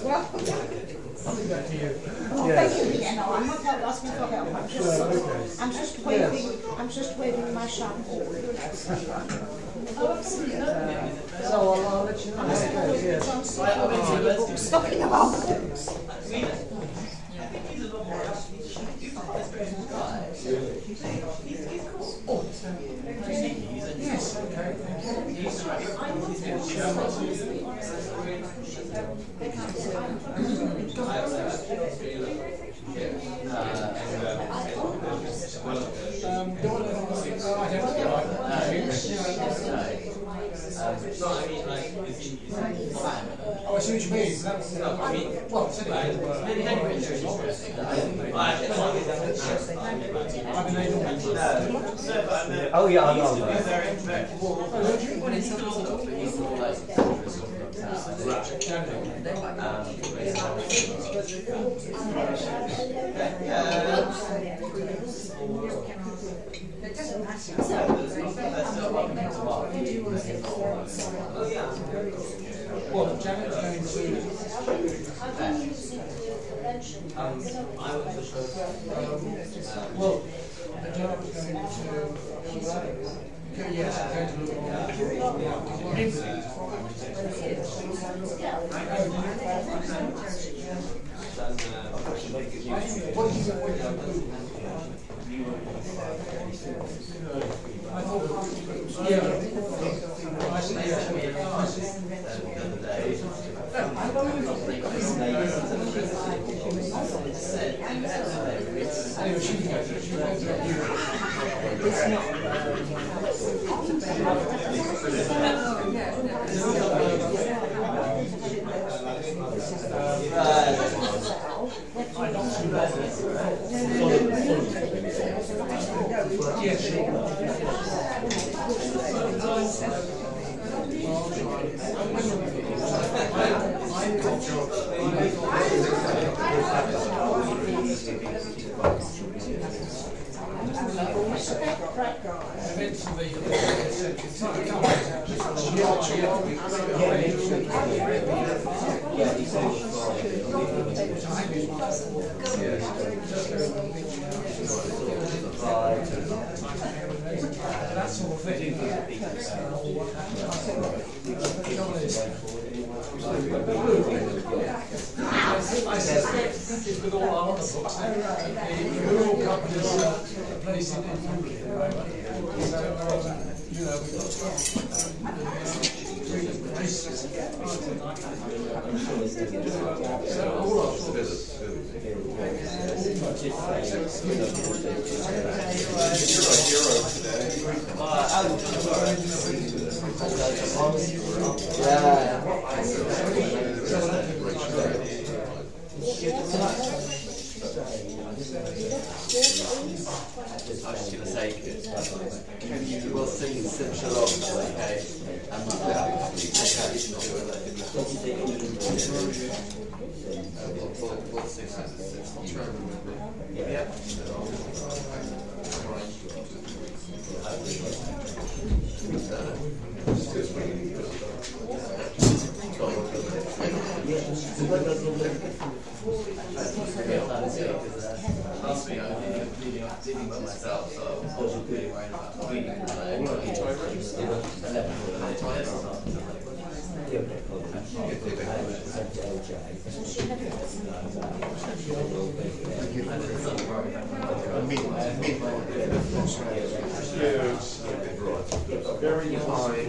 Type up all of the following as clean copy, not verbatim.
I'll leave that to you. Oh, Yeah. thank you again. No, I'm not asking for help. I'm just waving my shampoo. Oh, absolutely. So I'll let you know. Yes. Talking about books. Yes, okay, thank Oh, I see what you mean. Well, it's oh yeah, I know. Well, Janet's going to. Well, Janet was going to. Yes, I'm going to look that sort of thing. I suspect it's with all our other books. The rural companies are placing it in England at the moment. So, you know, we've got three places. So all of I was just going to say, you will sing such a lot, okay? And last week I was dealing by myself, so I was really worried about reading. Very high.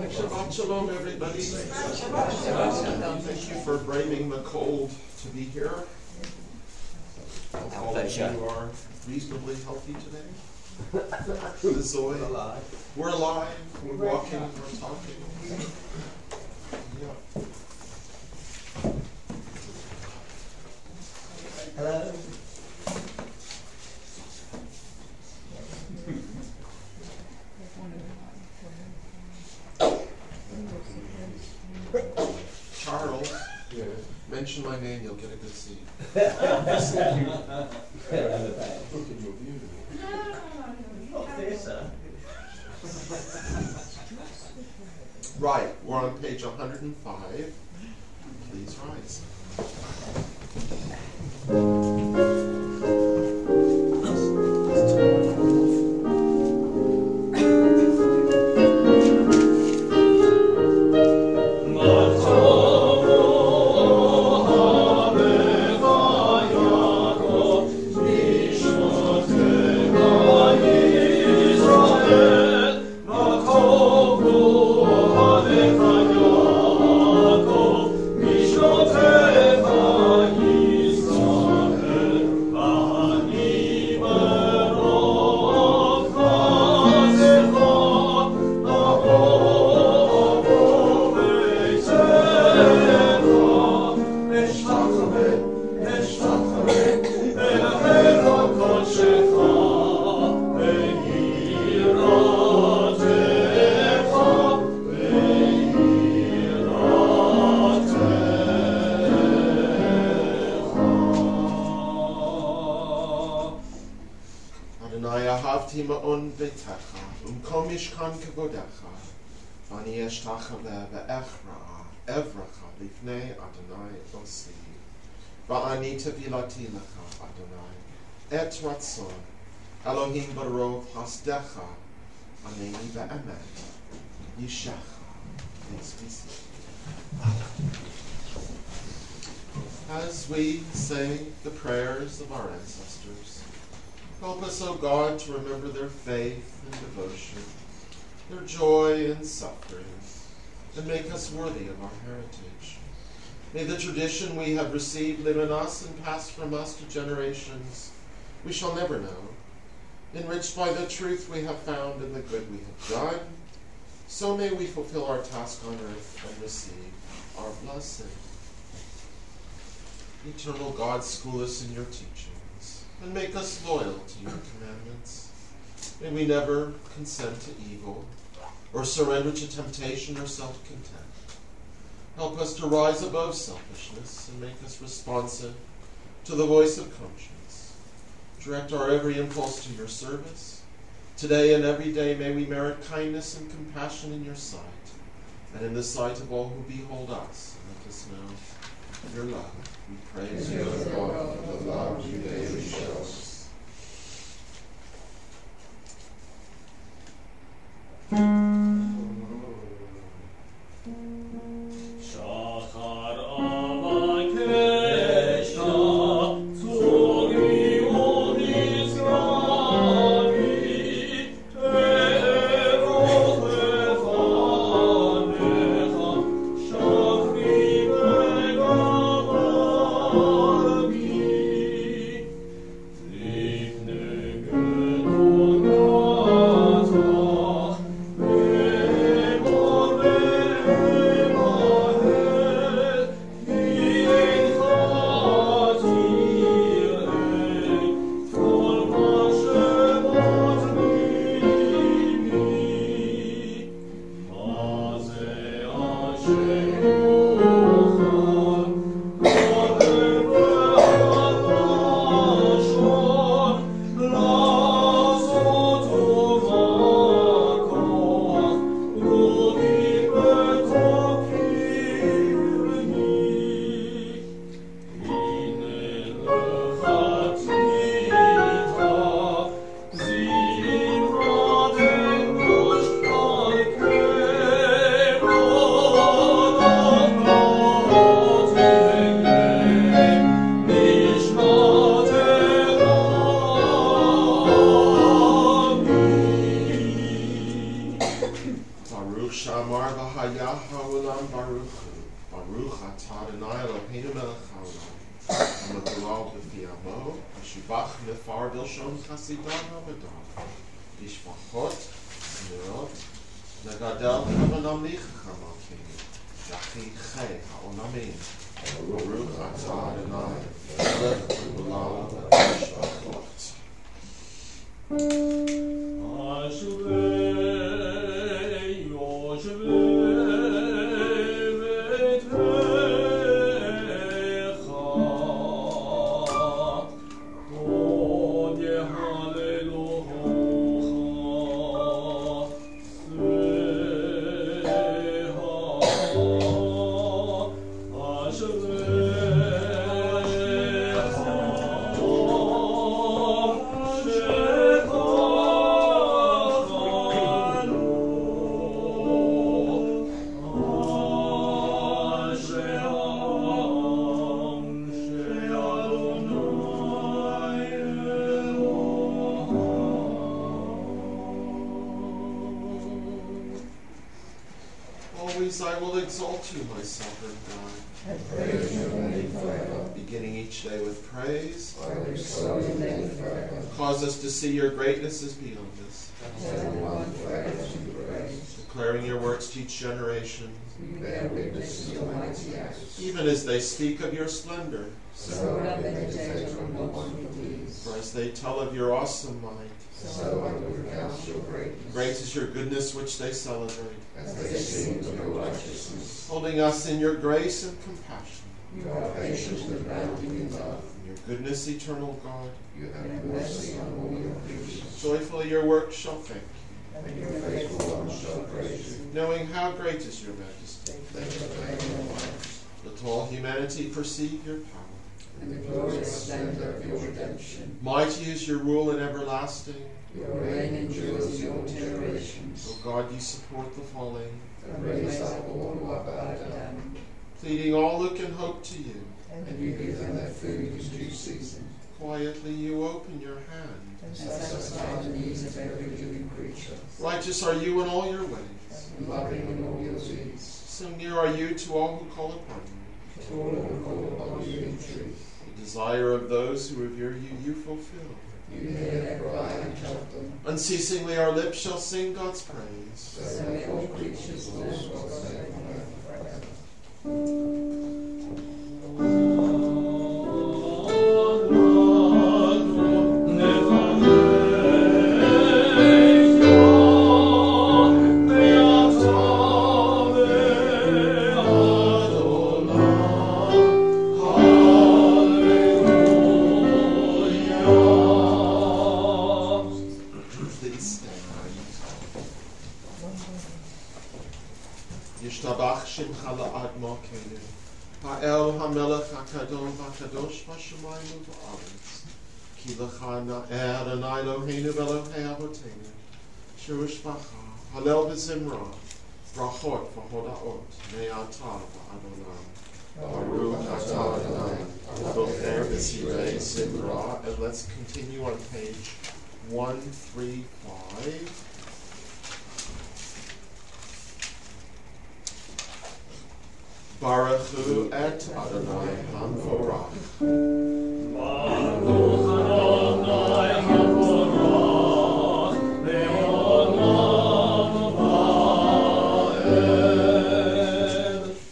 Shabbat shalom, everybody. Thank you for braving the cold to be here. All of you are reasonably healthy today. The Zoe. We're alive. We're walking. We're talking. Yeah. Hello. Charles, mention my name, you'll get a good seat. Right, we're on page 105. Please rise. Va'ani tevilati lecha, Adonai, et ratzon, Elohim barov hasdecha, aneni ve'emet, yishecha. Please be seated. As we say the prayers of our ancestors, help us, O God, to remember their faith and devotion, their joy and suffering, and make us worthy of our heritage. May the tradition we have received live in us and pass from us to generations we shall never know, enriched by the truth we have found and the good we have done. So may we fulfill our task on earth and receive our blessing. Eternal God, school us in your teachings and make us loyal to your commandments. May we never consent to evil or surrender to temptation or self-contempt. Help us to rise above selfishness and make us responsive to the voice of conscience. Direct our every impulse to your service. Today and every day may we merit kindness and compassion in your sight, and in the sight of all who behold us. And let us know your love. We praise you, O God, for the love you daily show us. Baruch Shamar V'Haya Ha'olam Baruch Hu. Baruch Atah Adonai Eloheinu Melech HaOlam. Hamagulal B'fi Amo. Hashubach Nefar B'lshon Chasidam Ha'Madam. Bishmachot Zmirot. Negadel Havanam Nichacham Al-Kenu. Yachi Chei HaOlamim. Baruch Atah Adonai Melech Hamagulal B'Mishpachot. Always I will exalt you, my sovereign God. And praise your name forever. Beginning each day with praise, I will extol your name forever. cause us to see your greatness is beyond us. Everyone forever to be praised. Declaring your works to each generation, We bear witness to your mighty acts. even as they speak of your splendor. So I meditate on your wonderful deeds. For as they tell of your awesome might, So I will recount your greatness. great is your goodness which they celebrate, As they sing of your righteousness. holding us in your grace and compassion. You are patient and abounding in love. In your goodness, eternal God, You have mercy on all your creatures. joyfully your works shall thank And your faithful ones shall praise you. you, knowing how great is your majesty. They proclaim your might Let all humanity perceive your power. and the glorious splendor of your redemption. Mighty is your rule and everlasting. Your reign endures your generations. O God, you support the falling, And raise up all who are bowed down. pleading all who can hope to you. And you give them their food in due season. Quietly you open your hand. And satisfy the needs of every living creature. Righteous are you in all your ways. Loving in all your deeds. So near are you to all who call upon you. To all who call upon you in truth. The desire of those who revere you, you fulfill. You hear their cry and help them. Unceasingly our lips shall sing God's praise. So may all creatures bless God's name forever. Yishtabach Shimcha La'ad Malkeinu. Ha'el HaMelech HaKadon VaKadosh B'Shamayim U'Ba'aretz. Ki Lecha Na'er Adonai Eloheinu V'Elohei Avoteinu. Shurush Bacha. Halel B'Zimra. Brachot V'Hodaot. Me'atah V'Adonai. Baruch Atah Adonai. Bocher B'Sirei Zimra. And let's continue on page 135. Baruch Hu et Adonai Hamvorach.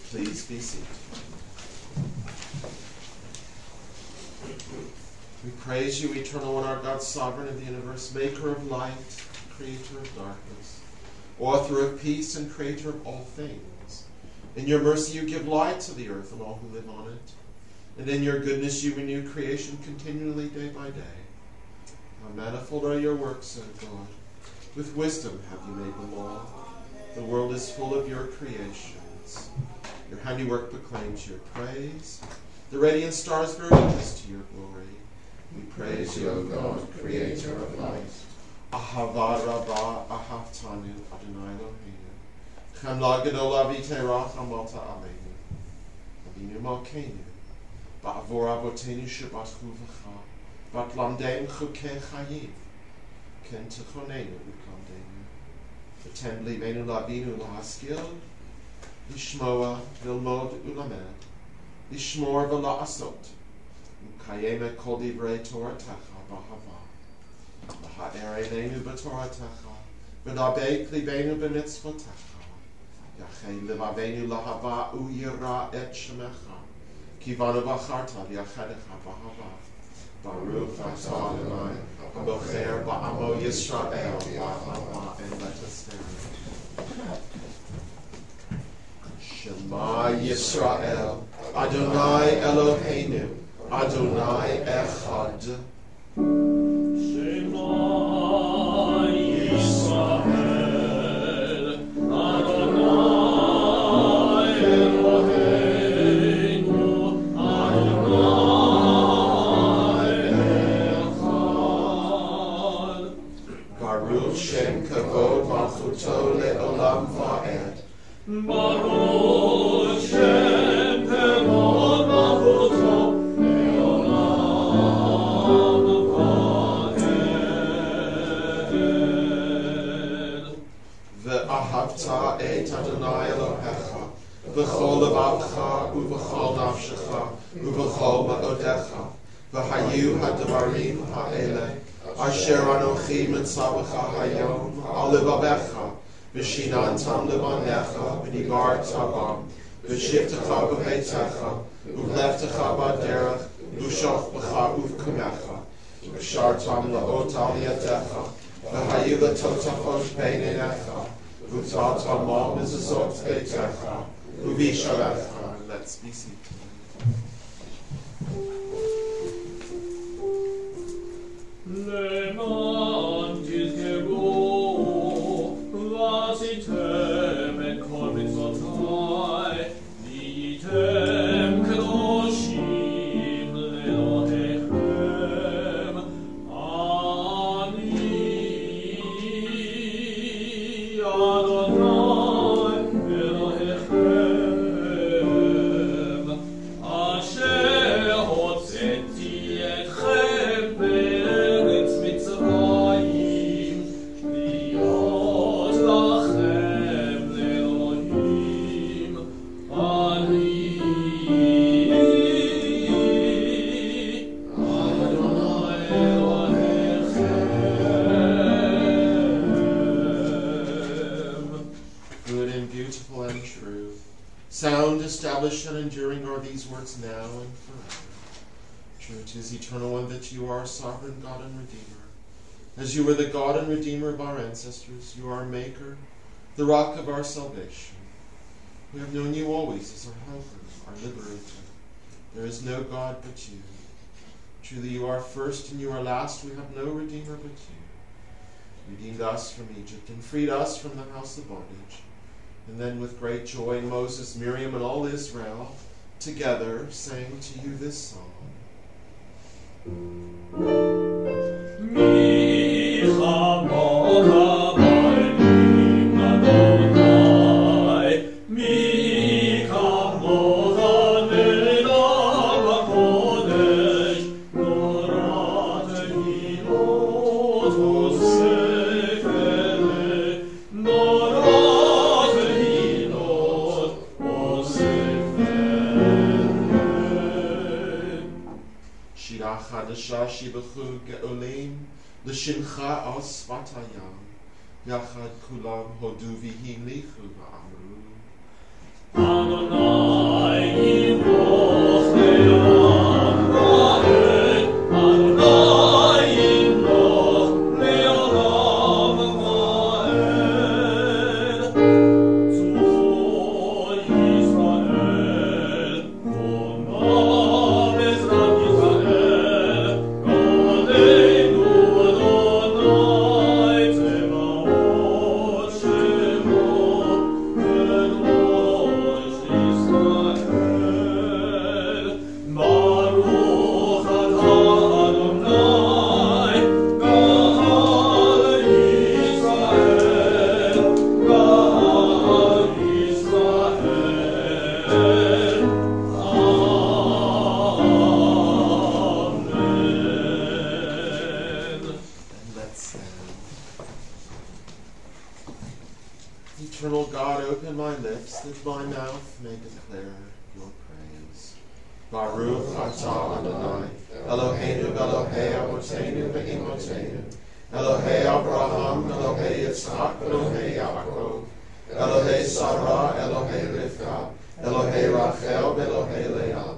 Please be seated. We praise you, eternal and our God, sovereign of the universe, maker of light, creator of darkness, author of peace and creator of all things. In your mercy you give light to the earth and all who live on it. And in your goodness you renew creation continually day by day. How manifold are your works, O God. With wisdom have you made them all. The world is full of your creations. Your handiwork proclaims your praise. The radiant stars bear witness to your glory. We praise you, O God, creator of light. Ahava Rabbah Ahavtanu Adonai Eloheinu. Chamla Gedola V'Terach Amalta Aleinu. Avinu Malkeinu. Ba'avor Avotenu Shebatchu V'cha. Bat Lamdeim Chukei Chayim. Ken Tichonenu Uklamdeinu. ותן ליבנו להבין ולהשכיל, לשמוע, ללמוד ולמד, לשמור ולעשות, ולקיים את כל דברי תורתך באהבה. להאר עינינו בתורתך, ונדבק ליבנו במצוותיך. יחי לבבינו לאהבה וירא את שמך, כי בנו בחרת ליחדך באהבה. ברוך אתה אדוני, הבוחר בעמו ישראל באהבה, and let us stand. Shema Yisrael, Adonai Eloheinu, Adonai Echad. Baruch Shem Kavod Malchuto Le'olam Va'ed. Ve'ahavta et Adonai Elohecha v'chol levavcha u'v'chol nafshecha u'v'chol ma'odecha v'hayu hadvarim ha'ele asher anochi mitzavecha hayom al levavecha v'shinantam levanecha v'nigarta bam v'shivtecha b'beitecha u'vleftecha b'derech v'shochbecha u'v'kumecha v'shartam la'ot al yadecha v'hayu l'totachot beinenecha v'tatam mal mizazot beitecha u'visharecha. Let's be seated. Leman tizkeru v'asitem et kol mitzvotai v'yitem kedoshim le'Elokechem ani Adonai Elokechem asher hotzeti etchem be'eretz Mitzrayim להיות לכם לאלוהים אני אדוני אלוהיכם. Good and beautiful and true, sound, established and enduring are these words now and forever. True, 'tis eternal one that you are sovereign God and Redeemer. As you were the God and Redeemer of our ancestors, you are our Maker, the rock of our salvation. We have known you always as our helper, our liberator. There is no God but you. Truly you are first and you are last. We have no Redeemer but you. Redeemed us from Egypt and freed us from the house of bondage. And then with great joy Moses, Miriam, and all Israel together sang to you this song. שיבחו גאולים לשמחה על שפת הים יחד כולם הודו והמליכו ואמרו אדוני ימלוך לעולם ועד אדוני ימלוך לעולם ועד צור ישראל קומה בעזרת ישראל גודנו אדוני צבאות שמו קדוש open my lips that my mouth may declare your praise. Baruch atah Adonai, Eloheinu Elohei Avotenu ve'imotenu, Elohei Abraham, Elohei Yitzchak, Elohei Yaakov, Elohei Sarah, Elohei Rivka, Elohei Rachel, Elohei Leah,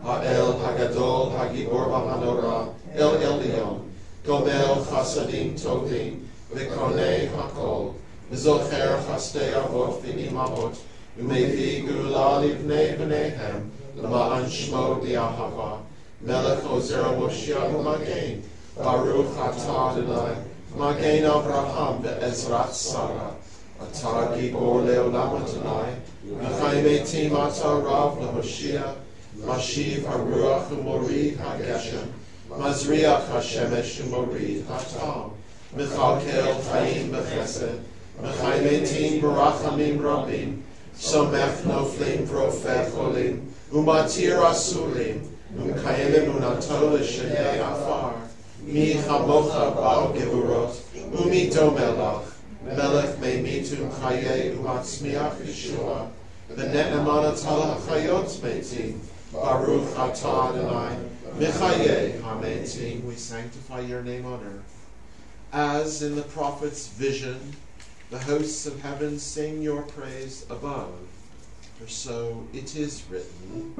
Ha'el Hagadol, Hagibor V'Hanorah, El Elyon, Gomel Chasadim Tovim, V'Konei Hakol, V'Zocher Chastei Avot V'Imahot, U'Mevi Gula Livnei B'neihem, L'ma'an Shmo B'Ahava, Melech Ozer Moshiach U'Magen, Baruch Atah Adonai, Magen Avraham Ve'ezrat Sarah, Atah Gibor Le'olam Adonai, V'chaim Eitim Atah Rav L'Hoshia, Mashiv HaRuach U'Morid HaGeshem, Mazriach HaShemesh U'Morid HaTam, Mechalkel Chaim B'Chesed, Mechaim Eitim B'Rachamim Rabim, Somech Noflim Profet Cholim, U'Matir Asurim, U'Mekayem Emunato L'Shenei Afar, Mi Chamocha Ba'al Gevurot, Umi Domelach, Melech Meimitum Chaye U'Matzmiach Yeshua, V'Ne'eman Atal HaChayot Meitim, Baruch Atah Adonai, Michaye HaMeitim. We sanctify your name on earth. As in the prophet's vision, the hosts of heaven sing your praise above, for so it is written.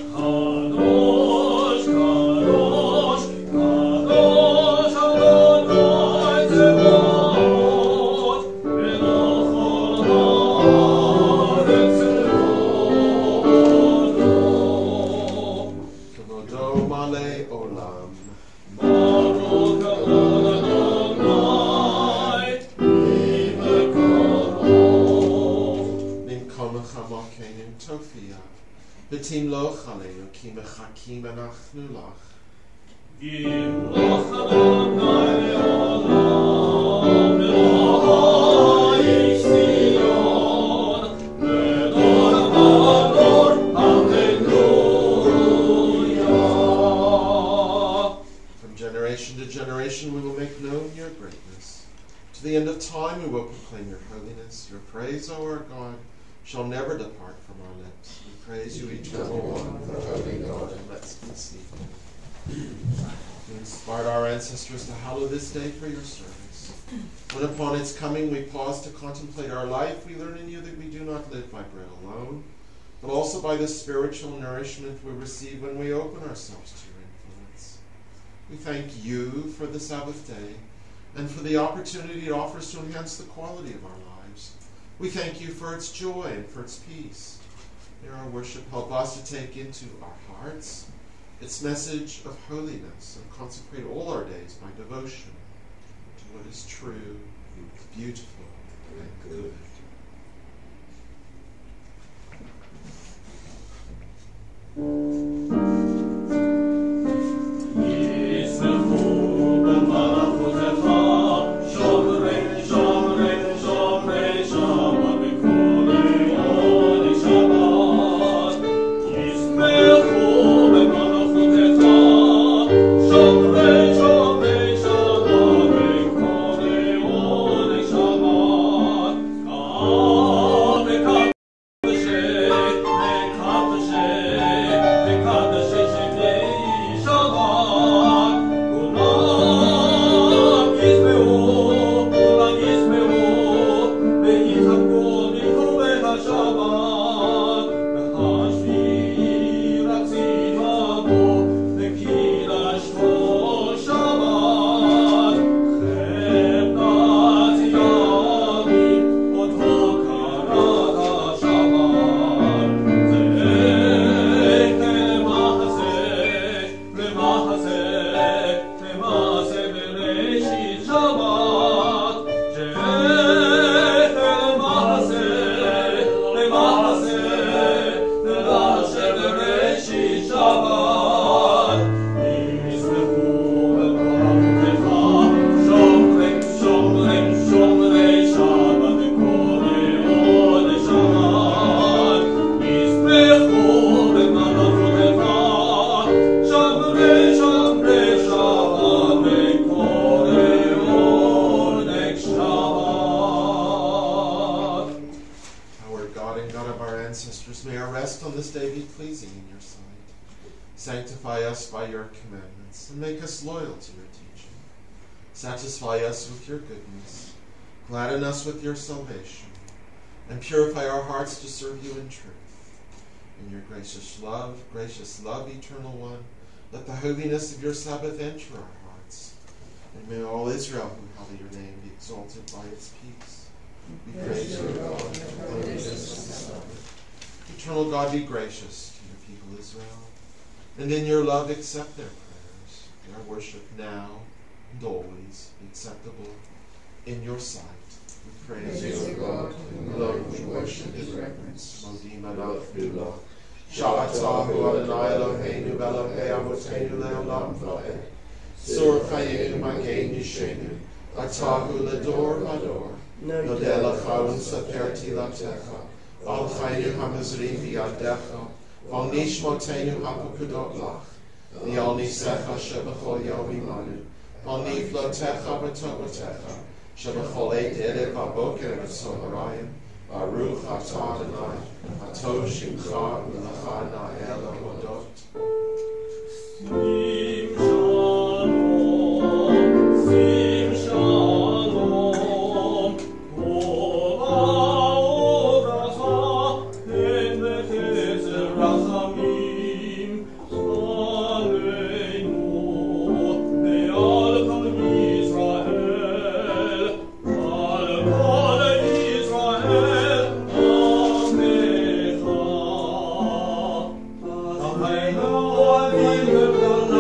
Kadosh, Kadosh, Kadosh, Adonai Zebaot, Melachol haaretz le'olam. Kavodo Malei Olam. Baruch Adonai, Nimkom Chamakenu Tofia. V'tim lo chaleinu ki mechakim anachnu lach. Yimloch Adonai le'olam, Elohai Zion, Gedol Ador, Hallelujah. From generation to generation we will make known your greatness. To the end of time we will proclaim your holiness. Your praise, O our God, shall never depart from our lips. We praise you, eternal one, the holy God, and let's be seated. You inspired our ancestors to hallow this day for your service. When upon its coming we pause to contemplate our life, we learn in you that we do not live by bread alone, but also by the spiritual nourishment we receive when we open ourselves to your influence. We thank you for the Sabbath day and for the opportunity it offers to enhance the quality of our lives. We thank you for its joy and for its peace. May our worship help us to take into our hearts its message of holiness and consecrate all our days by devotion to what is true, beautiful, and good. Shabbat, ancestors, may our rest on this day be pleasing in your sight. Sanctify us by your commandments, and make us loyal to your teaching. Satisfy us with your goodness, gladden us with your salvation, and purify our hearts to serve you in truth. In your gracious love, eternal one, let the holiness of your Sabbath enter our hearts. And may all Israel who hallow your name be exalted by its peace. We praise you, God, and holiness of the Sabbath. Eternal God, be gracious to your people Israel, and in your love accept their prayers. Their worship now and always be acceptable in your sight. We praise you, God, whom alone we worship in reverence. Modim alot v'ulot. Shabatahu Adonai Eloheinu Elohei Avotenu Leolam Vaed. Sur Chayenu Magen Yishenu. Atahu Lador Vador. Yodeh Lacha Unsaper Tilatecha. Al Chayenu Hamazrim V'yadecha. Al Nishmotenu Hapukudot Lach. V'al Nisecha Shebachol Yom Imanu. Al Niflotecha V'togotecha. Shebachol Eid Erev Aboker V'Soharayim. Baruch atah Adonai, atov shimcha v'lecha na'el hodot. Sim shalom, tova uvracha, en v'chesed rachamim, aleinu, ve'al kol Yisrael, Amen.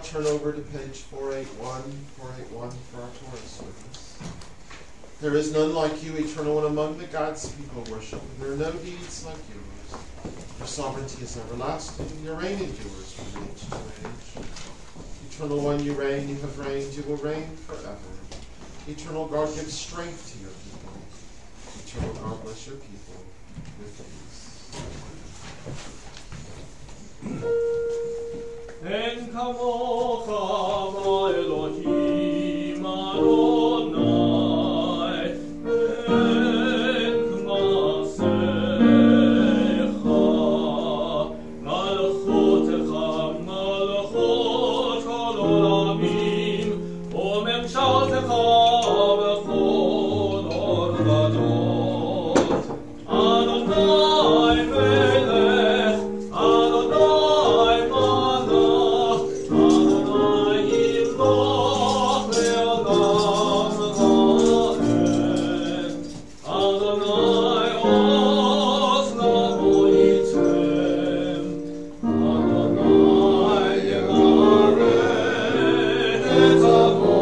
turn over to page 481 for our Torah service. There is none like you, eternal one among the gods people worship. There are no deeds like yours. Your sovereignty is everlasting. Your reign endures from age to age. Eternal one, you reign, you have reigned, you will reign forever. Eternal God, give strength to your people. Eternal God, bless your people with peace. En kamocha Elohim Adonai, en kmasecha, malchutecha malchut kol olamim, umemshaltecha bechol orgadot. Adonai melech, Adonai malach, Adonai yimloch ve'olam va'ed. Adonai oz lamo yitem, Adonai yegaret et amo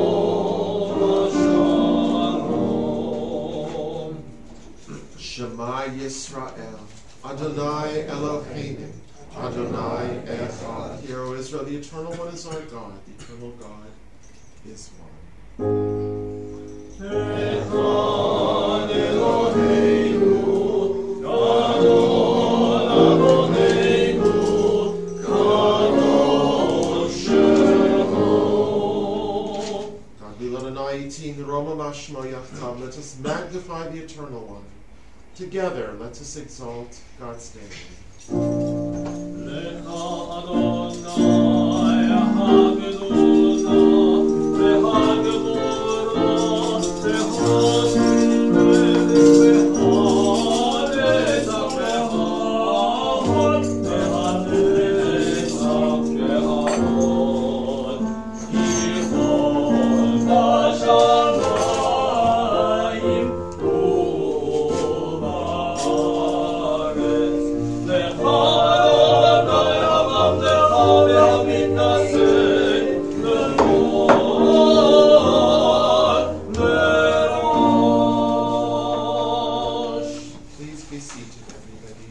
v'shalom. Shema Yisrael, Adonai Eloheinu, Adonai Echad. Hear, O Israel, the Eternal One is our God. The Eternal God is one. Echad Eloheinu, Gadol Adonenu, Kadosh Shemo. God, we love Adonai Etin, Roma Mashmo Yachtav. Let us magnify the Eternal One. Together, let us exalt God's name. Lecha Adonai hagedula, vehagedula, vehanetzach, vehanetzach, veharod. Yichol bashamayim uba'aretz. Lecha Adonai hamamtecha vehamitnaseh b'chol merosh. Please be seated, everybody.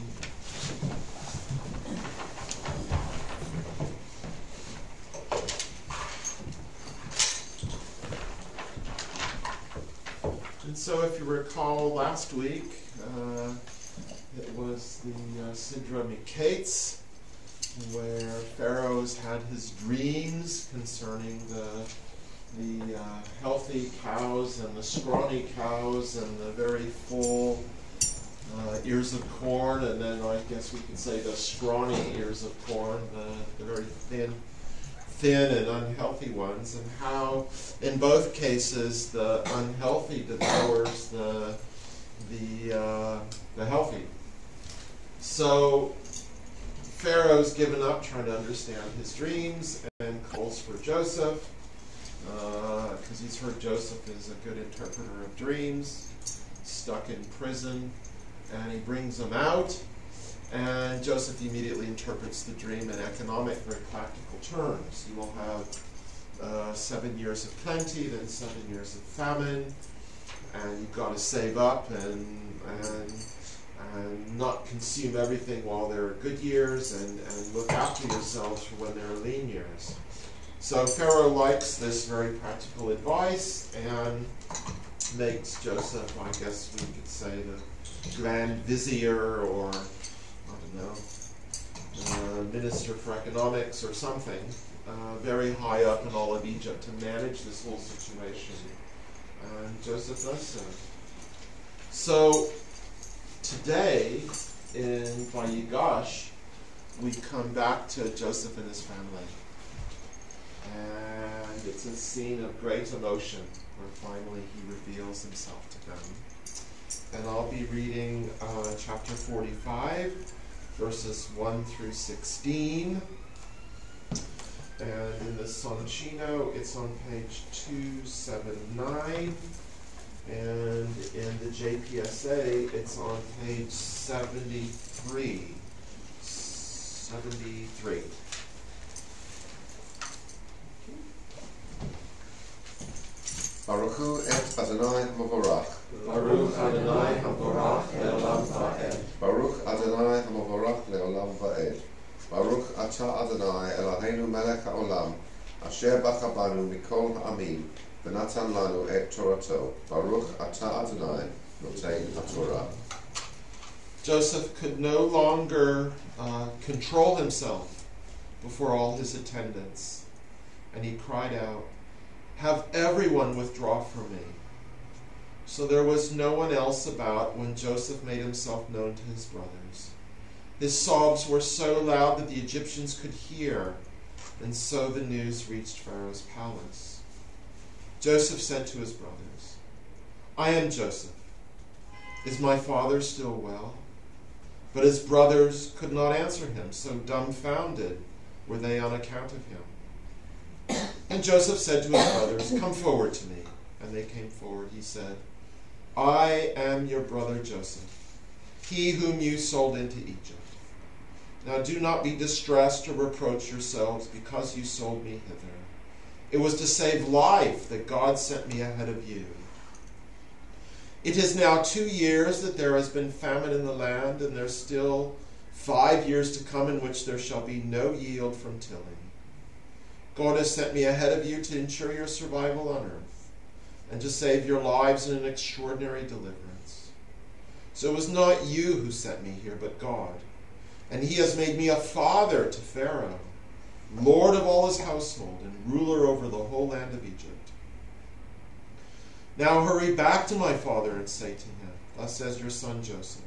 And so, if you recall, last week it was the Sidra Miketz, where Pharaoh's had his dreams concerning the healthy cows and the scrawny cows and the very full ears of corn, and then I guess we could say the scrawny ears of corn, the very thin and unhealthy ones, and how in both cases the unhealthy devours the healthy. So Pharaoh's given up trying to understand his dreams and calls for Joseph, because he's heard Joseph is a good interpreter of dreams, stuck in prison, and he brings him out, and Joseph immediately interprets the dream in economic, very practical terms. You will have 7 years of plenty, then 7 years of famine, and you've got to save up and not consume everything while there are good years, and look after yourselves for when there are lean years. So Pharaoh likes this very practical advice and makes Joseph, I guess we could say, the Grand Vizier, or Minister for Economics or something, very high up in all of Egypt to manage this whole situation. And Joseph does so. So today, in Vayigash, we come back to Joseph and his family. And it's a scene of great emotion where finally he reveals himself to them. And I'll be reading chapter 45, verses 1 through 16. And in the Soncino, it's on page 279. And in the JPSA, it's on page 73. Baruchu et Adonai Mavorach. Baruch Adonai HaMorach Le'olam Va'ed. Baruch Adonai Mavorach Le'olam Va'ed. Baruch Atah Adonai Eloheinu Melech HaOlam, Asher bacha banu mikol ha'amim, v'natan lanu et Torato. Baruch Atah Adonai Notein HaTorah. Joseph could no longer control himself before all his attendants, and he cried out, "Have everyone withdraw from me." So there was no one else about when Joseph made himself known to his brothers. His sobs were so loud that the Egyptians could hear, and so the news reached Pharaoh's palace. Joseph said to his brothers, "I am Joseph. Is my father still well?" But his brothers could not answer him, so dumbfounded were they on account of him. And Joseph said to his brothers, "Come forward to me." And they came forward. He said, "I am your brother Joseph, he whom you sold into Egypt. Now do not be distressed or reproach yourselves because you sold me hither. It was to save life that God sent me ahead of you. It is now 2 years that there has been famine in the land, and there are still 5 years to come in which there shall be no yield from tilling. God has sent me ahead of you to ensure your survival on earth, and to save your lives in an extraordinary deliverance. So it was not you who sent me here, but God. And he has made me a father to Pharaoh, lord of all his household, and ruler over the whole land of Egypt. Now hurry back to my father and say to him, thus says your son Joseph,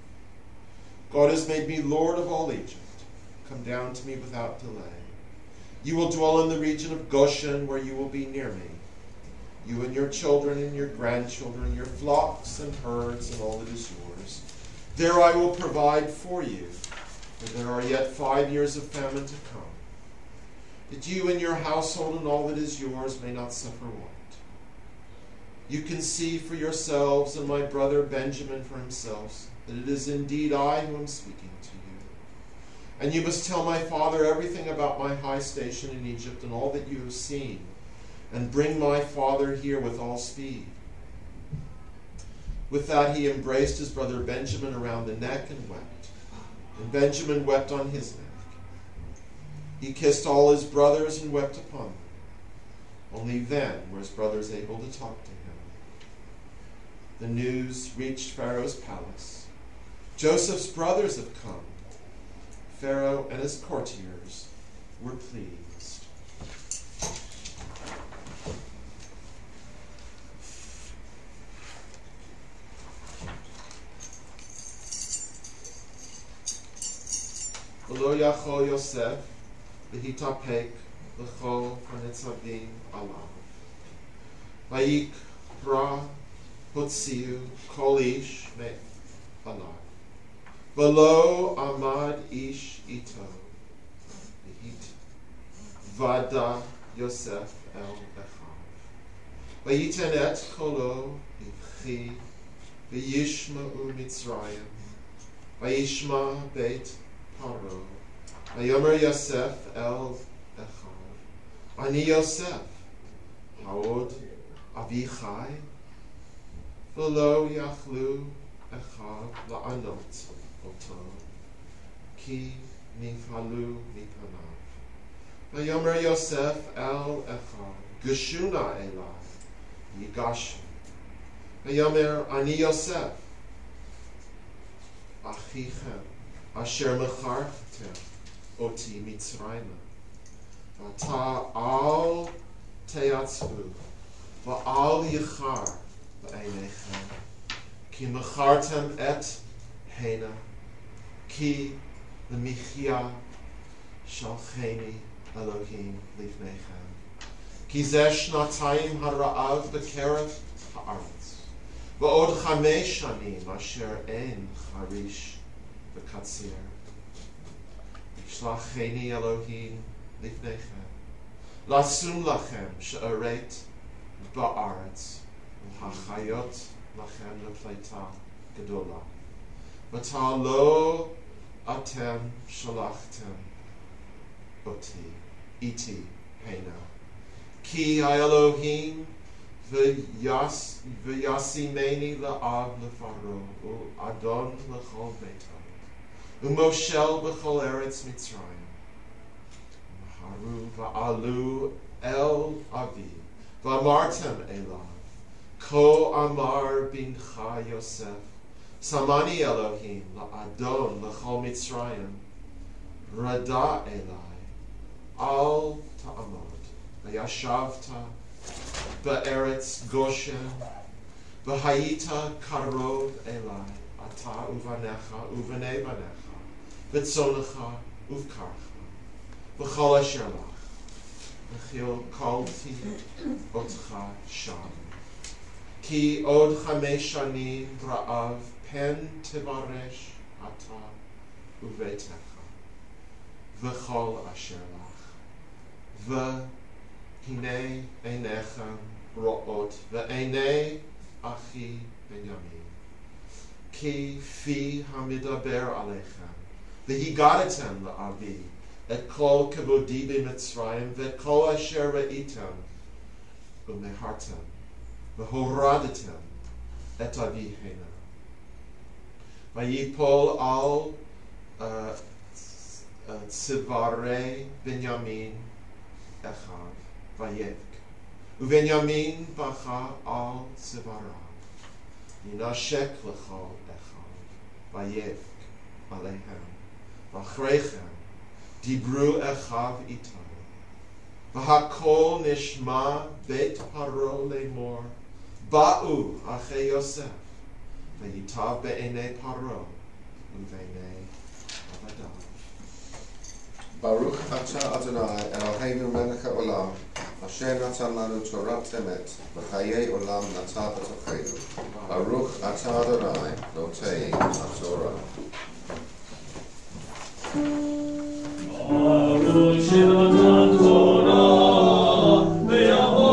God has made me lord of all Egypt. Come down to me without delay. You will dwell in the region of Goshen, where you will be near me, you and your children and your grandchildren, your flocks and herds, and all that is yours. There I will provide for you, for there are yet 5 years of famine to come, that you and your household and all that is yours may not suffer want. You can see for yourselves and my brother Benjamin for himself that it is indeed I who am speaking to you. And you must tell my father everything about my high station in Egypt and all that you have seen, and bring my father here with all speed." With that he embraced his brother Benjamin around the neck and wept. And Benjamin wept on his neck. He kissed all his brothers and wept upon them. Only then were his brothers able to talk to him. The news reached Pharaoh's palace. Joseph's brothers have come. Pharaoh and his courtiers were pleased. V'lo yachol Yosef v'hitapek l'chol hanitzavim alav. Vayikra hotziu kol ish me'alav. V'lo amad ish ito. Vada Yosef el echav. Vayiten et kolo v'chi v'yishma'u Mitzrayim. Vayishma beit Paro. Vayomer Yosef el echav. Ani Yosef. Haod avichai. V'lo yachlu echav la'anot oto. Ki nifalu mipanav. Vayomer Yosef el echav. Geshuna elai. Yigashu. Vayomer Ani Yosef. Achichem. Asher mechartem oti Mitzrayim. V'ata al teyatzvu. V'al yichar b'einechem. Ki mechartem et hena. Ki l'michya shalcheni Elohim lifnechem. Ki zeh shnatayim hara'av b'keref ha'aretz. V'od 5 shanim asher ein charish v'katzir. Yishlacheni Elohim lifnechem. Lasum lachem she'aret ba'aretz. V'hachayot lachem lepleita gedola. V'ta lo atem shalachtem iti hena. Ki ha'Elohim V'yasimeni la'av lefaro, u'adon l'chol beito, u'moshel b'chol eretz Mitzrayim. Haru va'alu el avi, v'amartem elav, ko amar bincha Yosef, samani Elohim la'adon l'chol Mitzrayim, rada elai, al ta'amad, v'yashavta Ba'eretz Goshen, V'hayita karov elai, ata uvanecha uvnei banecha, v'tzonecha uvkarcha, v'chol asher lach, v'chil kolti otcha sham. Ki od chamesh shanim ra'av pen tivaresh ata uvetecha, v'chol asher lach, Hine einechem ro'ot ve'einei achi Benyamin. Ki fi hamidaber alechem v'higadatem la'avi et kol kavodi b'Mitzrayim ve'et kol asher ra'item u'mehartem v'horadatem et avi hena. V'yipol al tzivarei Benyamin echad Vayevk. Uvenyamin bacha al sivarav. Yinashek lechol echad. Vayevk alehem. Vachrechem. Dibru echav itai. V'hakol nishma beit paro lemor. Ba'u ache Yosef. V'yitav be'enei paro. Uvenei avadav. Baruch atah Adonai Eloheinu melech haolam, asher natan lanu Torat emet, v'chayei olam nata b'tocheinu. Baruch atah Adonai notei haTorah. Baruch shenatan Torah ve'yavo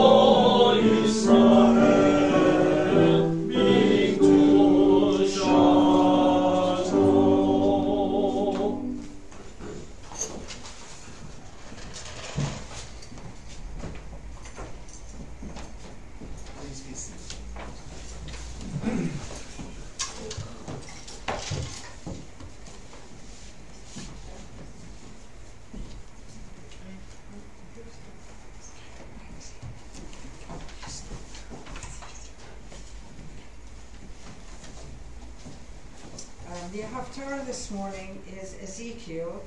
Yisrael b'kedushato. Please be seated. The Haftarah this morning is Ezekiel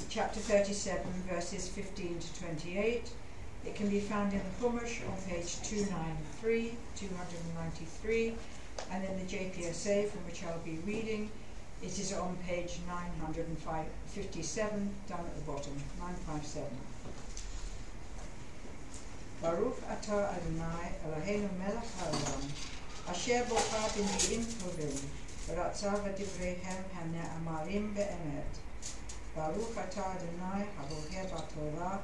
chapter 37 verses 15 to 28. It can be found in the Chumash on page 293, and in the JPSA from which I'll be reading, it is on page 957 down at the bottom, 957. Baruch atah Adonai Eloheinu melech haolam, asher bocha b'ni'im tovim, v'ratzav v'divreihem ha'ne'amarim be'emet. Baruch atah Adonai haboher b'Torah,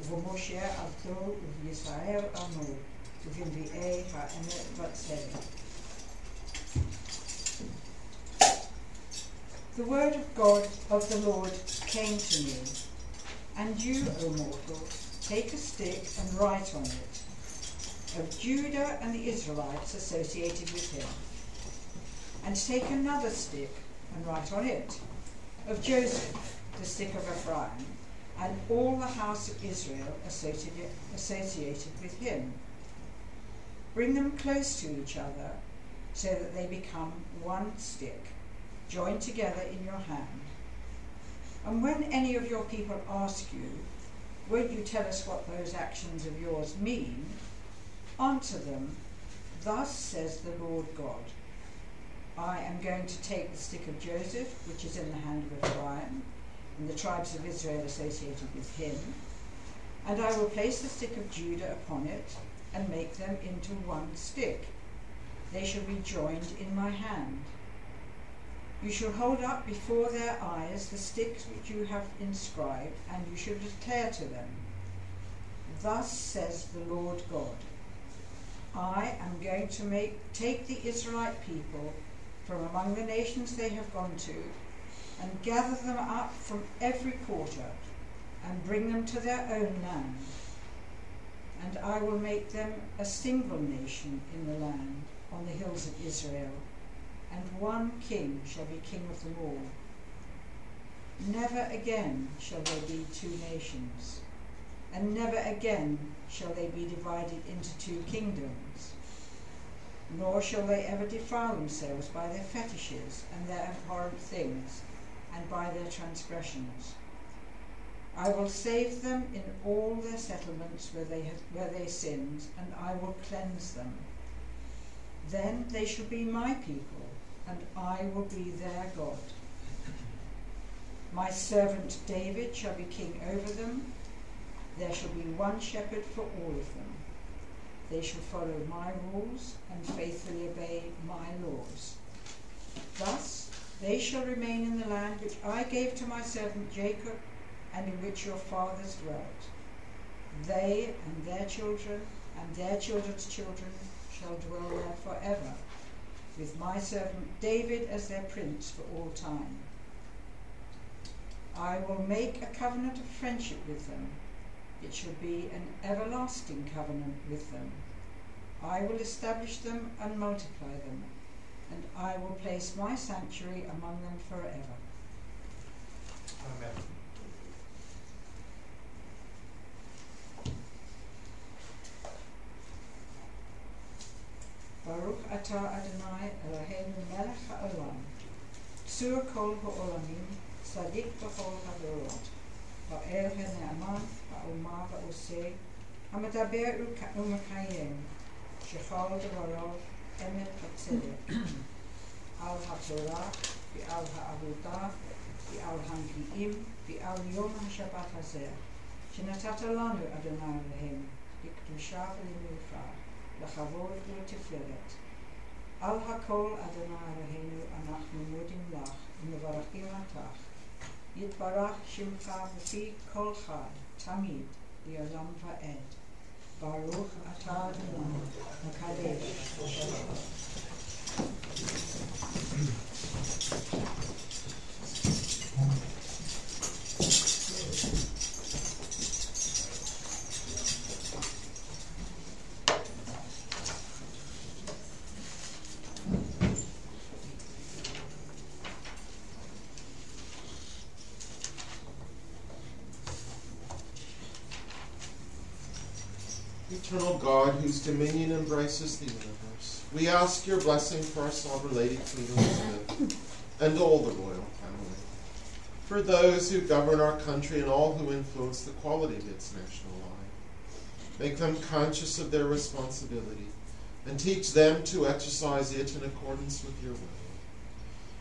uv'moshe avdo uv'Yisrael amo, uv'nvi'ei ha'emet v'tzedek. The word of God of the Lord came to me, and you, O mortal, take a stick and write on it, of Judah and the Israelites associated with him. And take another stick and write on it, of Joseph, the stick of Ephraim, and all the house of Israel associated with him. Bring them close to each other, so that they become one stick, joined together in your hand. And when any of your people ask you, won't you tell us what those actions of yours mean? Answer them, thus says the Lord God, I am going to take the stick of Joseph, which is in the hand of Ephraim, and the tribes of Israel associated with him, and I will place the stick of Judah upon it, and make them into one stick. They shall be joined in my hand. You shall hold up before their eyes the sticks which you have inscribed, and you shall declare to them, thus says the Lord God, I am going to take the Israelite people from among the nations they have gone to, and gather them up from every quarter, and bring them to their own land. and I will make them a single nation in the land, on the hills of Israel, and one king shall be king of them all. Never again shall there be two nations, and never again shall they be divided into two kingdoms, nor shall they ever defile themselves by their fetishes and their abhorrent things, and by their transgressions. I will save them in all their settlements where they sinned, and I will cleanse them. Then they shall be my people, and I will be their God. My servant David shall be king over them. There shall be one shepherd for all of them. They shall follow my rules and faithfully obey my laws. Thus they shall remain in the land which I gave to my servant Jacob, and in which your fathers dwelt. They and their children and their children's children shall dwell there forever, with my servant David as their prince for all time. I will make a covenant of friendship with them. It shall be an everlasting covenant with them. I will establish them and multiply them, and I will place my sanctuary among them forever. Amen. Baruch atah Adonai Eloheinu melech haolam, tzur kol ha'olamim, tzadik b'chol ha'dorot, ha'el ha'ne'aman, ha'omar ha'oseh, ha'medaber u'mekayem, shechal devarov, emet ha'tzedek, al ha'torah, v'al ha'avodah, v'al ha'nvi'im, v'al yom ha'shabbat hazeh, shenatata lanu Adonai Eloheinu, לקדושה ולמלוכה, לכבוד ולתפארת. על הכל אדוני אלוהינו אנחנו מודים לך ומברכים אותך. יתברך שמך בפי כל חי, תמיד, לעולם ועד. ברוך אתה אדוני, מקדש. Eternal God, whose dominion embraces the universe, we ask your blessing for our sovereign Lady Queen Elizabeth and all the royal family, for those who govern our country and all who influence the quality of its national life. Make them conscious of their responsibility and teach them to exercise it in accordance with your will.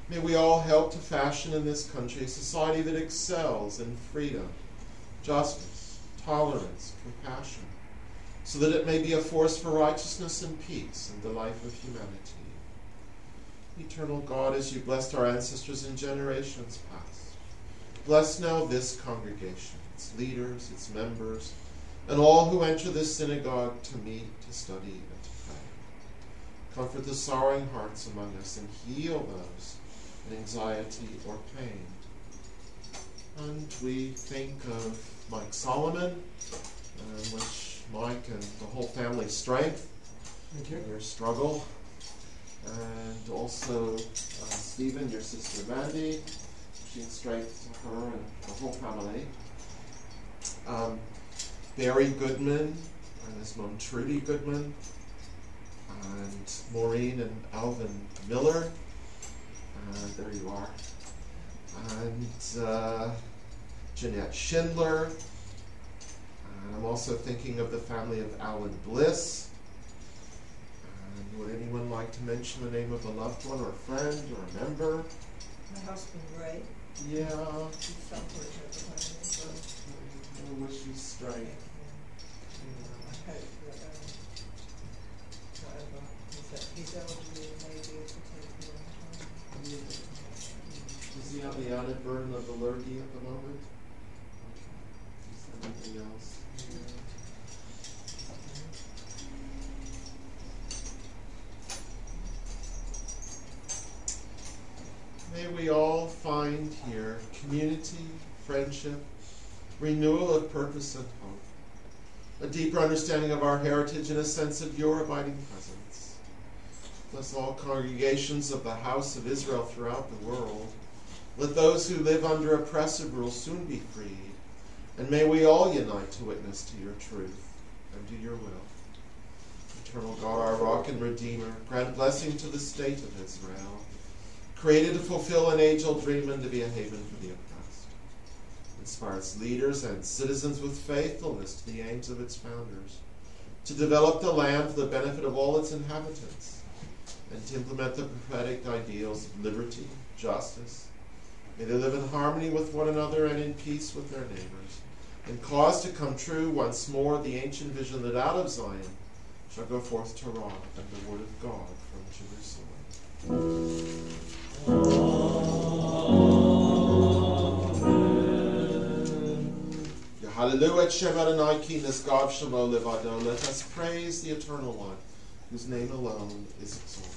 May we all help to fashion in this country a society that excels in freedom, justice, tolerance, compassion, so that it may be a force for righteousness and peace in the life of humanity. Eternal God, as you blessed our ancestors in generations past, bless now this congregation, its leaders, its members, and all who enter this synagogue to meet, to study, and to pray. Comfort the sorrowing hearts among us and heal those in anxiety or pain. And we think of Mike Solomon, which Mike and the whole family strength in your struggle, and also Stephen, your sister Mandy, wishing strength to her and the whole family. Barry Goodman and his mom Trudy Goodman, and Maureen and Alvin Miller, there you are, and Jeanette Schindler. And I'm also thinking of the family of Alan Bliss. And would anyone like to mention the name of a loved one or a friend or a member? My husband, Ray. Yeah. He's unfortunate at the moment, so I wish you strength. I hope that whatever he's elderly and maybe it will take a long time. Does he have the added burden of allergy at the moment? Is there anything else? May we all find here community, friendship, renewal of purpose and hope. a deeper understanding of our heritage, and a sense of your abiding presence. Bless all congregations of the house of Israel throughout the world. Let those who live under oppressive rule soon be freed, and may we all unite to witness to your truth and to your will. Eternal God, our rock and redeemer, grant blessing to the state of Israel, created to fulfill an age-old dream and to be a haven for the oppressed. Inspire its leaders and citizens with faithfulness to the aims of its founders, to develop the land for the benefit of all its inhabitants, and to implement the prophetic ideals of liberty, justice. May they live in harmony with one another and in peace with their neighbors, and cause to come true once more the ancient vision that out of Zion shall go forth Torah and the word of God from Jerusalem. Hallelujah et Shem Adonai ki nesgav shemo levado. Let us praise the Eternal One, whose name alone is exalted.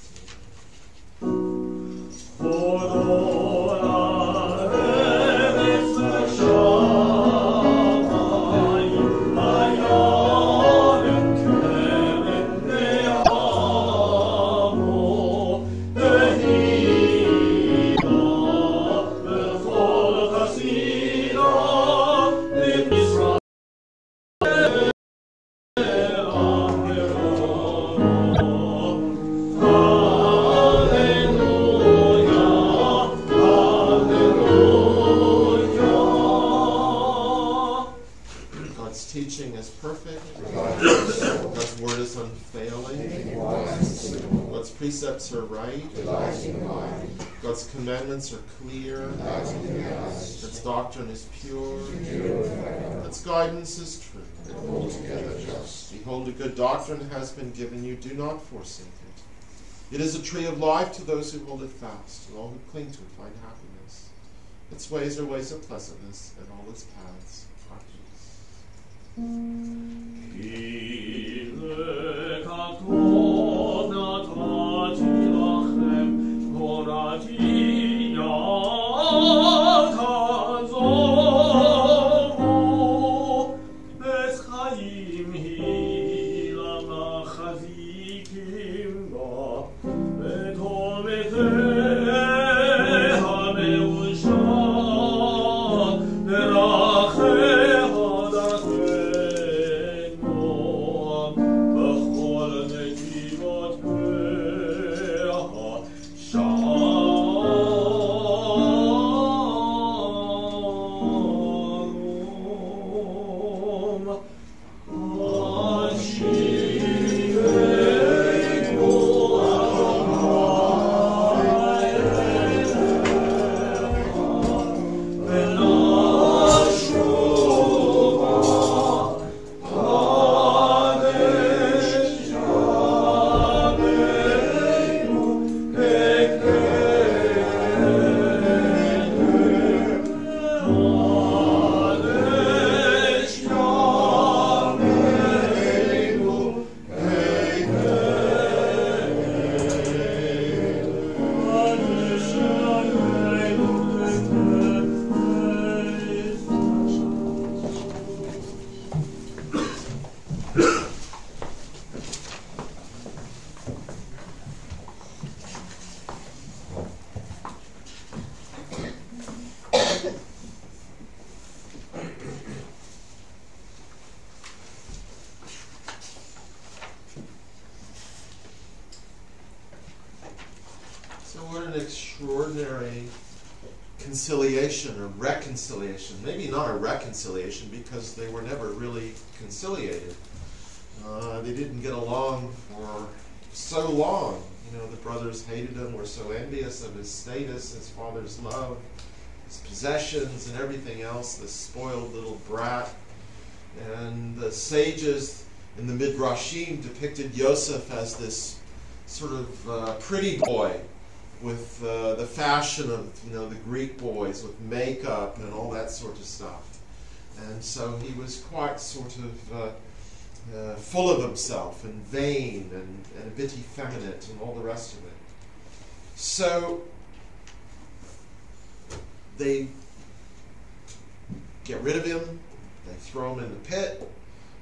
Precepts are right. God's commandments are clear. God's doctrine is pure. God's guidance is true. Altogether just. Behold, a good doctrine has been given you. Do not forsake it. It is a tree of life to those who hold it fast, and all who cling to it find happiness. Its ways are ways of pleasantness, and all its paths are extraordinary conciliation or reconciliation. Maybe not a reconciliation because they were never really conciliated. They didn't get along for so long. You know, the brothers hated him, were so envious of his status, his father's love, his possessions, and everything else, this spoiled little brat. And the sages in the Midrashim depicted Yosef as this sort of pretty boy with the fashion of, you know, the Greek boys with makeup and all that sort of stuff. And so he was quite sort of full of himself and vain and a bit effeminate and all the rest of it. So they get rid of him, they throw him in the pit,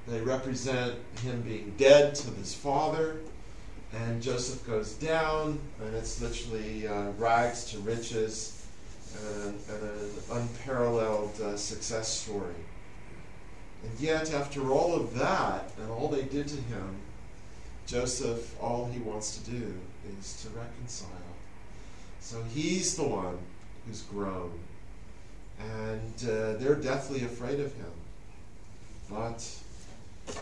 They represent him being dead to his father, and Joseph goes down, and it's literally rags to riches, and an unparalleled success story. And yet, after all of that, and all they did to him, Joseph, all he wants to do is to reconcile. So he's the one who's grown, and they're deathly afraid of him. But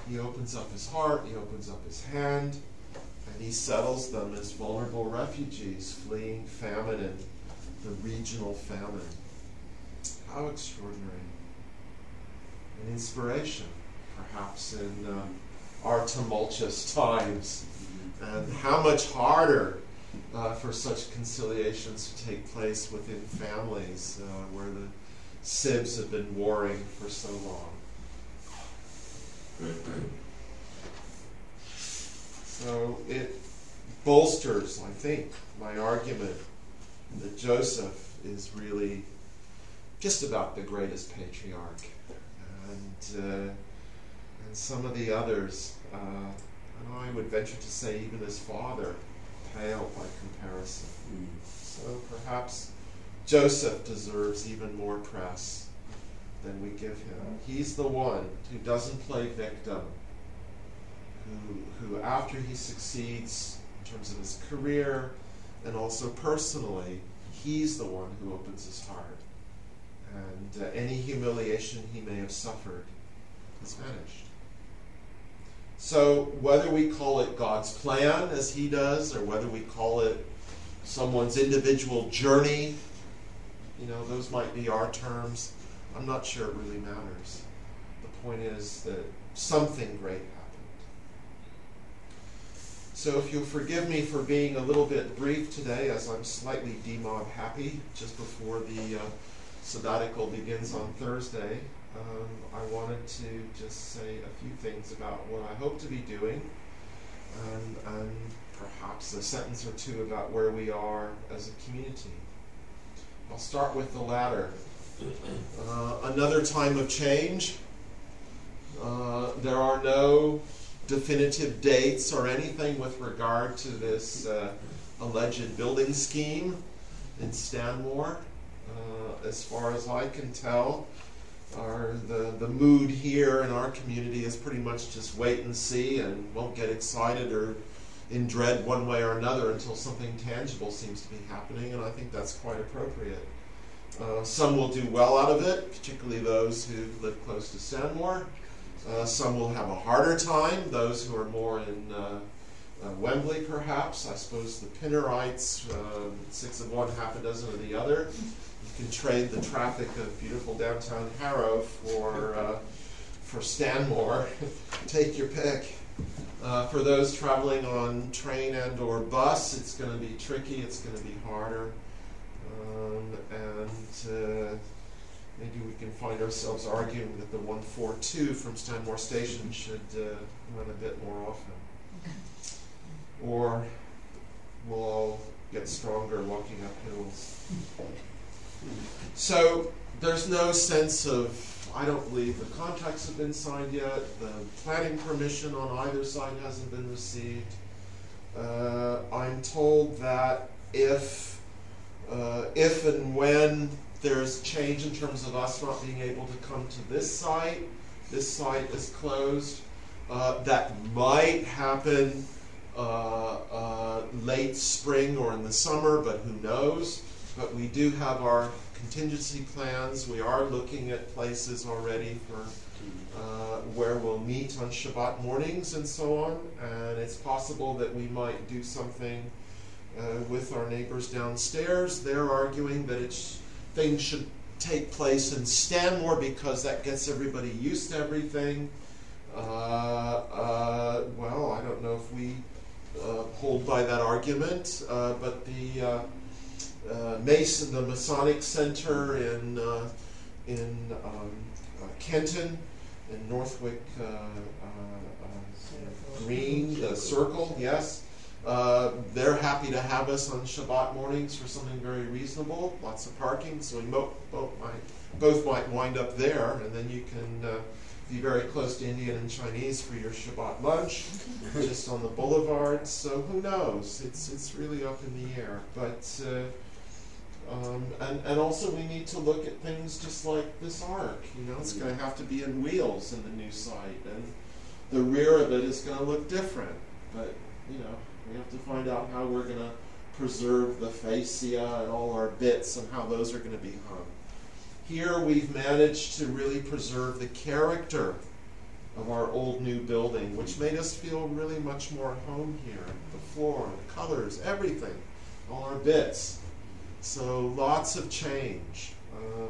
he opens up his heart, he opens up his hand, and he settles them as vulnerable refugees fleeing famine and the regional famine. How extraordinary. An inspiration, perhaps, in our tumultuous times. And how much harder for such conciliations to take place within families where the sibs have been warring for so long. So it bolsters, I think, my argument that Joseph is really just about the greatest patriarch. And some of the others, and I would venture to say even his father, pale by comparison. So perhaps Joseph deserves even more press than we give him. He's the one who doesn't play victim, who after he succeeds in terms of his career and also personally, he's the one who opens his heart. And any humiliation he may have suffered has vanished. So whether we call it God's plan, as he does, or whether we call it someone's individual journey, those might be our terms. I'm not sure it really matters. The point is that something great happened. So if you'll forgive me for being a little bit brief today, as I'm slightly demob happy just before the sabbatical begins on Thursday, I wanted to just say a few things about what I hope to be doing, and perhaps a sentence or two about where we are as a community. I'll start with the latter. Another time of change. There are no definitive dates or anything with regard to this alleged building scheme in Stanmore. As far as I can tell, the mood here in our community is pretty much just wait and see, and won't get excited or in dread one way or another until something tangible seems to be happening, and I think that's quite appropriate. Some will do well out of it, particularly those who live close to Stanmore. Some will have a harder time, those who are more in Wembley perhaps. I suppose the Pinnerites, 6 of one, half a dozen of the other. You can trade the traffic of beautiful downtown Harrow for Stanmore. Take your pick. For those traveling on train and or bus, it's going to be tricky, it's going to be harder. And maybe we can find ourselves arguing that the 142 from Stanmore Station should run a bit more often. Or we'll all get stronger walking up hills. So there's no sense of, I don't believe the contracts have been signed yet, the planning permission on either side hasn't been received. I'm told that if and when there's change in terms of us not being able to come to this site is closed. That might happen late spring or in the summer, but who knows? But we do have our contingency plans. We are looking at places already for where we'll meet on Shabbat mornings and so on. And it's possible that we might do something with our neighbors downstairs. They're arguing that things should take place in Stanmore because that gets everybody used to everything. Well, I don't know if we hold by that argument, but the the Masonic Center in Kenton, in Northwick Green, the Circle, yes. They're happy to have us on Shabbat mornings for something very reasonable, lots of parking, so we both might wind up there, and then you can be very close to Indian and Chinese for your Shabbat lunch, just on the boulevard. So who knows? It's really up in the air. But and also we need to look at things just like this ark. It's going to have to be in wheels in the new site, and the rear of it is going to look different. But we have to find out how we're going to preserve the fascia and all our bits and how those are going to be hung. Here we've managed to really preserve the character of our old new building, which made us feel really much more at home here. The floor, the colors, everything, all our bits. So lots of change,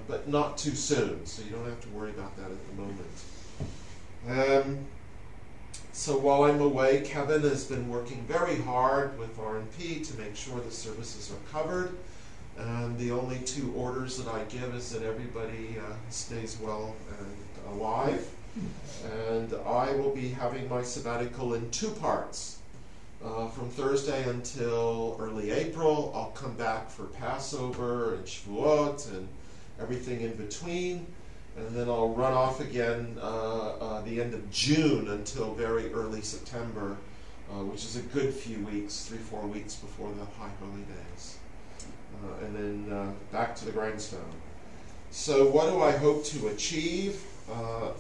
but not too soon, so you don't have to worry about that at the moment. So while I'm away, Kevin has been working very hard with R&P to make sure the services are covered. And the only 2 orders that I give is that everybody stays well and alive. And I will be having my sabbatical in 2 parts. From Thursday until early April, I'll come back for Passover and Shavuot and everything in between. And then I'll run off again the end of June until very early September, which is a good few weeks, 3-4 weeks before the High Holy Days. And then back to the grindstone. So what do I hope to achieve?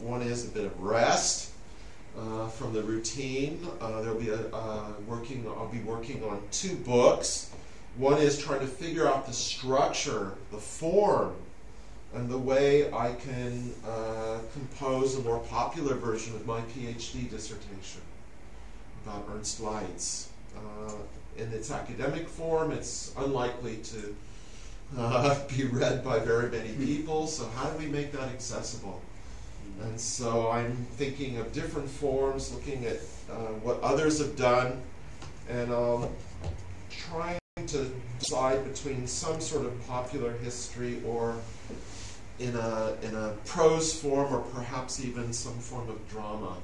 One is a bit of rest from the routine. I'll be working on 2 books. One is trying to figure out the structure, the form, and the way I can compose a more popular version of my PhD dissertation about Ernst Leitz. In its academic form, it's unlikely to be read by very many people, so how do we make that accessible? And so I'm thinking of different forms, looking at what others have done, and trying to decide between some sort of popular history or in a prose form, or perhaps even some form of drama.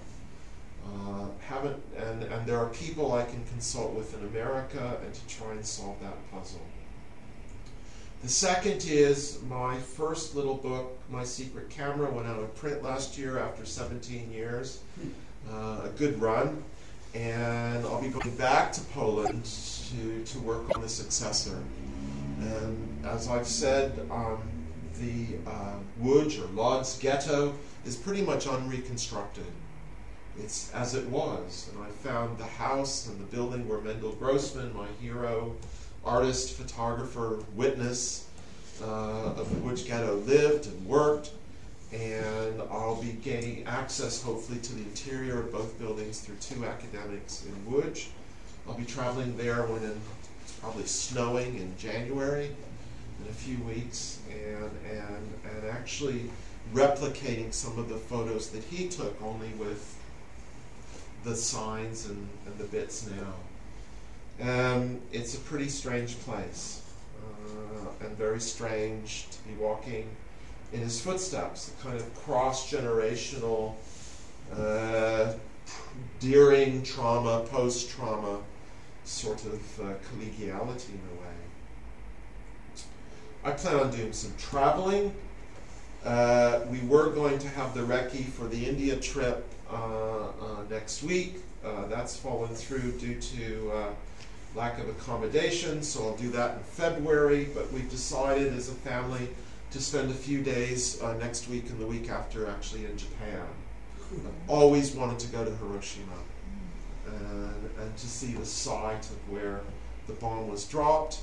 And there are people I can consult with in America and to try and solve that puzzle. The second is my first little book, My Secret Camera, went out of print last year after 17 years. A good run. And I'll be going back to Poland to work on the successor. And as I've said, the Łódź or Lodz ghetto is pretty much unreconstructed. It's as it was, and I found the house and the building where Mendel Grossman, my hero, artist, photographer, witness of the Łódź ghetto, lived and worked, and I'll be gaining access hopefully to the interior of both buildings through 2 academics in Łódź. I'll be traveling there when it's probably snowing in January in a few weeks, and actually replicating some of the photos that he took, only with the signs and the bits now. It's a pretty strange place, and very strange to be walking in his footsteps, a kind of cross-generational, during trauma, post-trauma sort of collegiality in a way. I plan on doing some traveling. We were going to have the recce for the India trip next week. That's fallen through due to lack of accommodation, so I'll do that in February, but we've decided as a family to spend a few days next week and the week after actually in Japan. I've always wanted to go to Hiroshima and to see the site of where the bomb was dropped.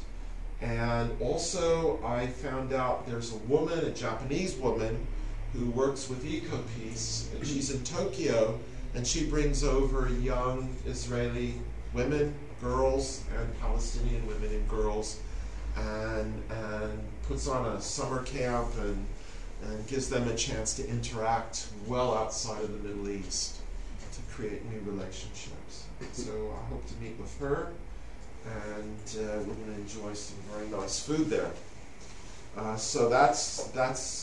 And also I found out there's a woman, a Japanese woman, who works with EcoPeace, and she's in Tokyo, and she brings over young Israeli women, girls, and Palestinian women and girls, and puts on a summer camp and gives them a chance to interact well outside of the Middle East to create new relationships. So I hope to meet with her, and we're going to enjoy some very nice food there. So that's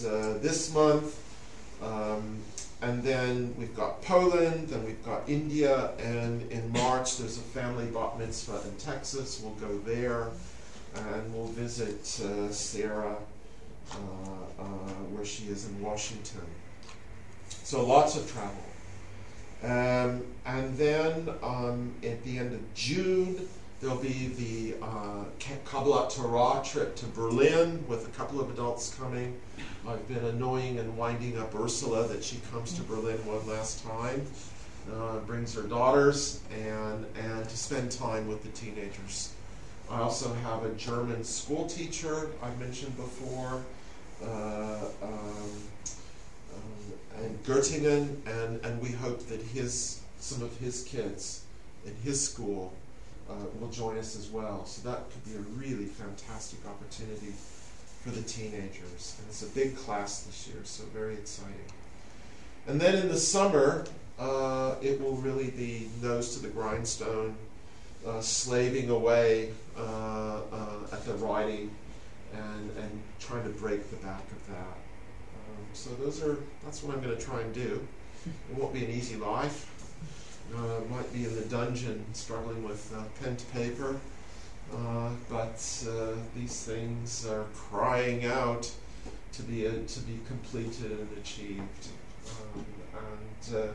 this month, and then we've got Poland, and we've got India, and in March there's a family bat mitzvah in Texas. We'll go there, and we'll visit Sarah where she is in Washington. So lots of travel. And then at the end of June, there'll be the Kabbalat Torah trip to Berlin with a couple of adults coming. I've been annoying and winding up Ursula that she comes to Berlin one last time, brings her daughters, and to spend time with the teenagers. I also have a German school teacher I've mentioned before, in Göttingen, and we hope that some of his kids in his school will join us as well. So that could be a really fantastic opportunity for the teenagers. And it's a big class this year, so very exciting. And then in the summer, it will really be nose to the grindstone, slaving away at the writing and trying to break the back of that. So that's what I'm going to try and do. It won't be an easy life. Might be in the dungeon struggling with pen to paper. But these things are crying out to be completed and achieved. And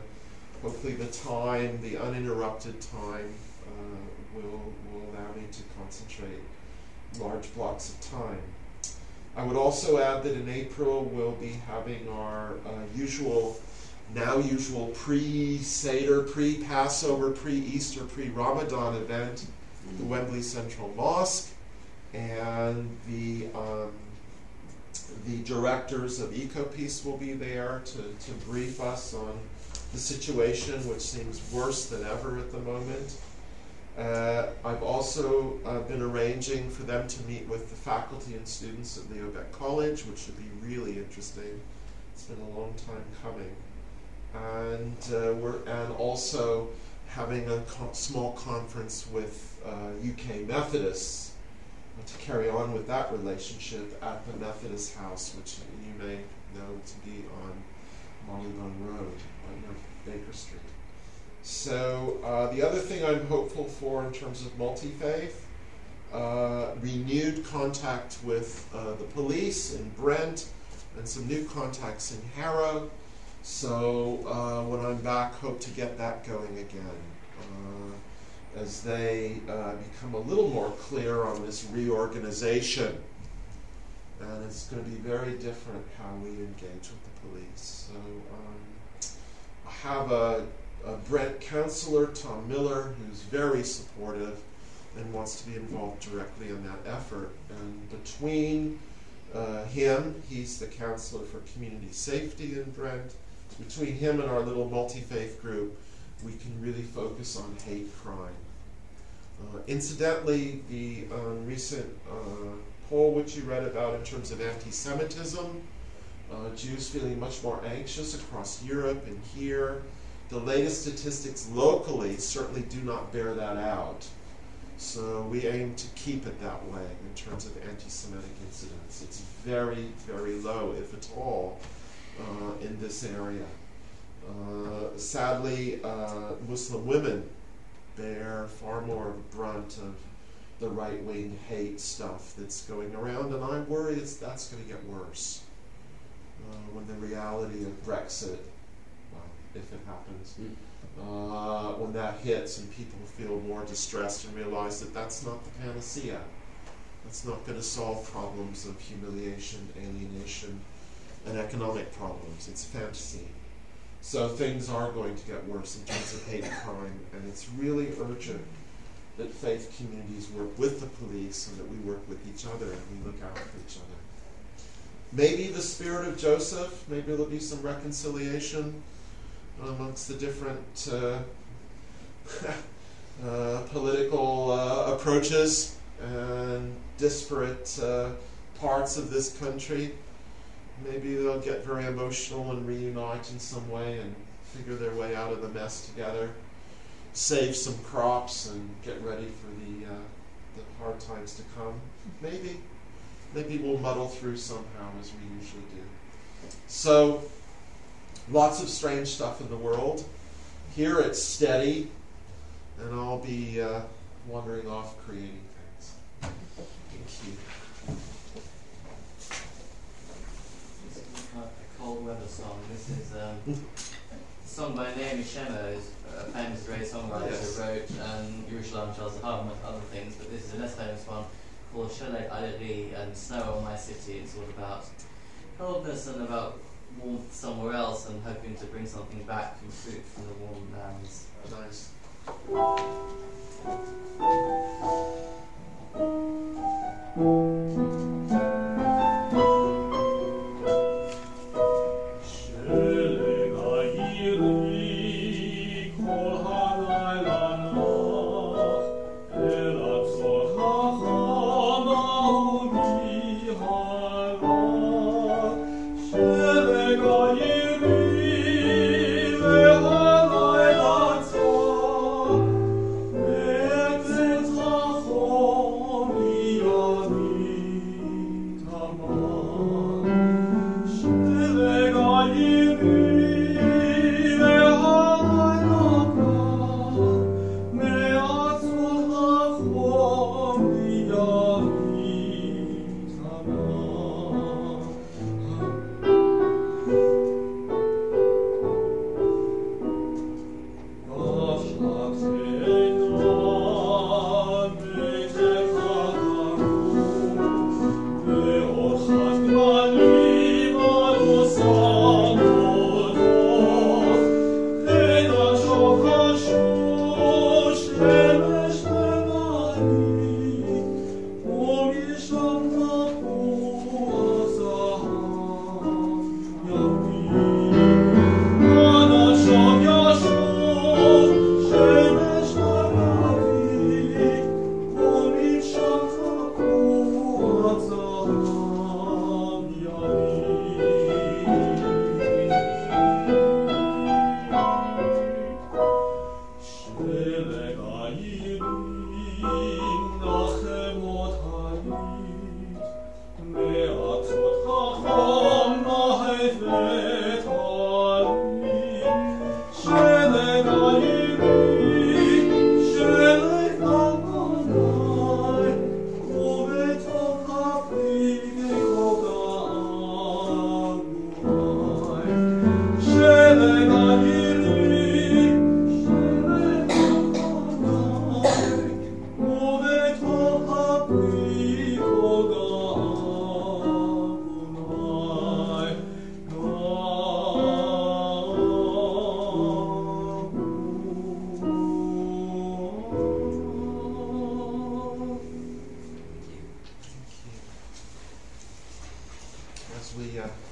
hopefully the uninterrupted time will allow me to concentrate large blocks of time. I would also add that in April we'll be having our usual pre-Seder, pre-Passover, pre-Easter, pre-Ramadan event at the Wembley Central Mosque, and the directors of EcoPeace will be there to brief us on the situation, which seems worse than ever at the moment. I've also been arranging for them to meet with the faculty and students at Leo Beck College, which should be really interesting. It's been a long time coming. And also having a small conference with UK Methodists to carry on with that relationship at the Methodist House, which you may know to be on Marylebone Road, near Baker Street. So the other thing I'm hopeful for in terms of multi-faith, renewed contact with the police in Brent, and some new contacts in Harrow. So when I'm back, hope to get that going again as they become a little more clear on this reorganization. And it's going to be very different how we engage with the police. So I have a Brent counselor, Tom Miller, who's very supportive and wants to be involved directly in that effort. And between him, he's the counselor for community safety in Brent, between him and our little multi-faith group, we can really focus on hate crime. Incidentally, the recent poll which you read about in terms of anti-Semitism, Jews feeling much more anxious across Europe and here. The latest statistics locally certainly do not bear that out. So we aim to keep it that way in terms of anti-Semitic incidents. It's very, very low, if at all, in this area. Sadly, Muslim women bear far more of a brunt of the right-wing hate stuff that's going around, and I worry that's going to get worse when the reality of Brexit, well, if it happens, when that hits and people feel more distressed and realize that that's not the panacea. That's not going to solve problems of humiliation, alienation, and economic problems. It's fantasy. So things are going to get worse in terms of hate crime, and it's really urgent that faith communities work with the police and that we work with each other and we look out for each other. Maybe the spirit of Joseph, maybe there'll be some reconciliation amongst the different political approaches and disparate parts of this country. Maybe they'll get very emotional and reunite in some way and figure their way out of the mess together, save some crops and get ready for the hard times to come. Maybe we'll muddle through somehow as we usually do. So, lots of strange stuff in the world. Here it's steady, and I'll be wandering off creating things. Thank you. A cold all-weather song. This is a song by Naomi Shemer, who's a famous great songwriter Yes. who wrote Yerushalayim Shel Zahar, among other things, but this is a less famous one called Shelek Aleri and Snow on My City. It's all about coldness and about warmth somewhere else and hoping to bring something back from fruit from the warm lands. Nice.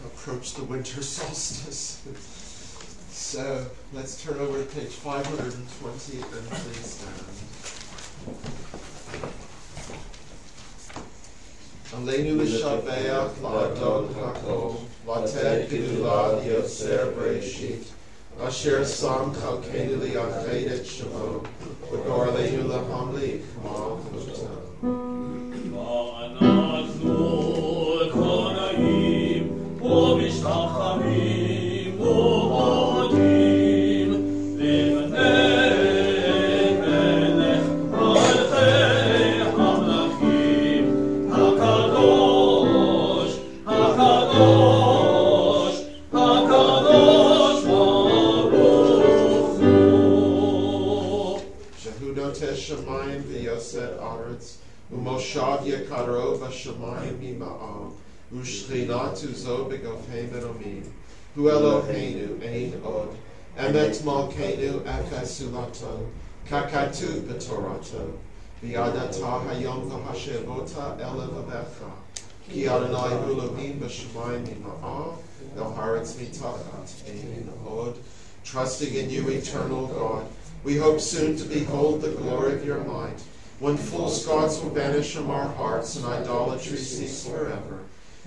Approach the winter solstice. So let's turn over to page 520 and please stand. Aleinu l'shabeach la'adon hakol v'ated gedula liyoser b'reshit asher sam chalkenu li'achad et shemo v'gor aleinu lahamli k'ma v'utam. Shemayim v'yosed aretz u'moshav yekaro v'shemayim mima'am u'shchinatu zo b'gofhem eromim hu Eloheinu ein od emet malkeinu efesulato kakatu b'torato v'yadata hayom v'hashevota elevavecha ki Adonai hu Elohim b'shemayim mima'am v'haaretz mitachat ein od. Trusting in you, eternal God, we hope soon to behold the glory of your might, when false gods will vanish from our hearts and idolatry cease forever.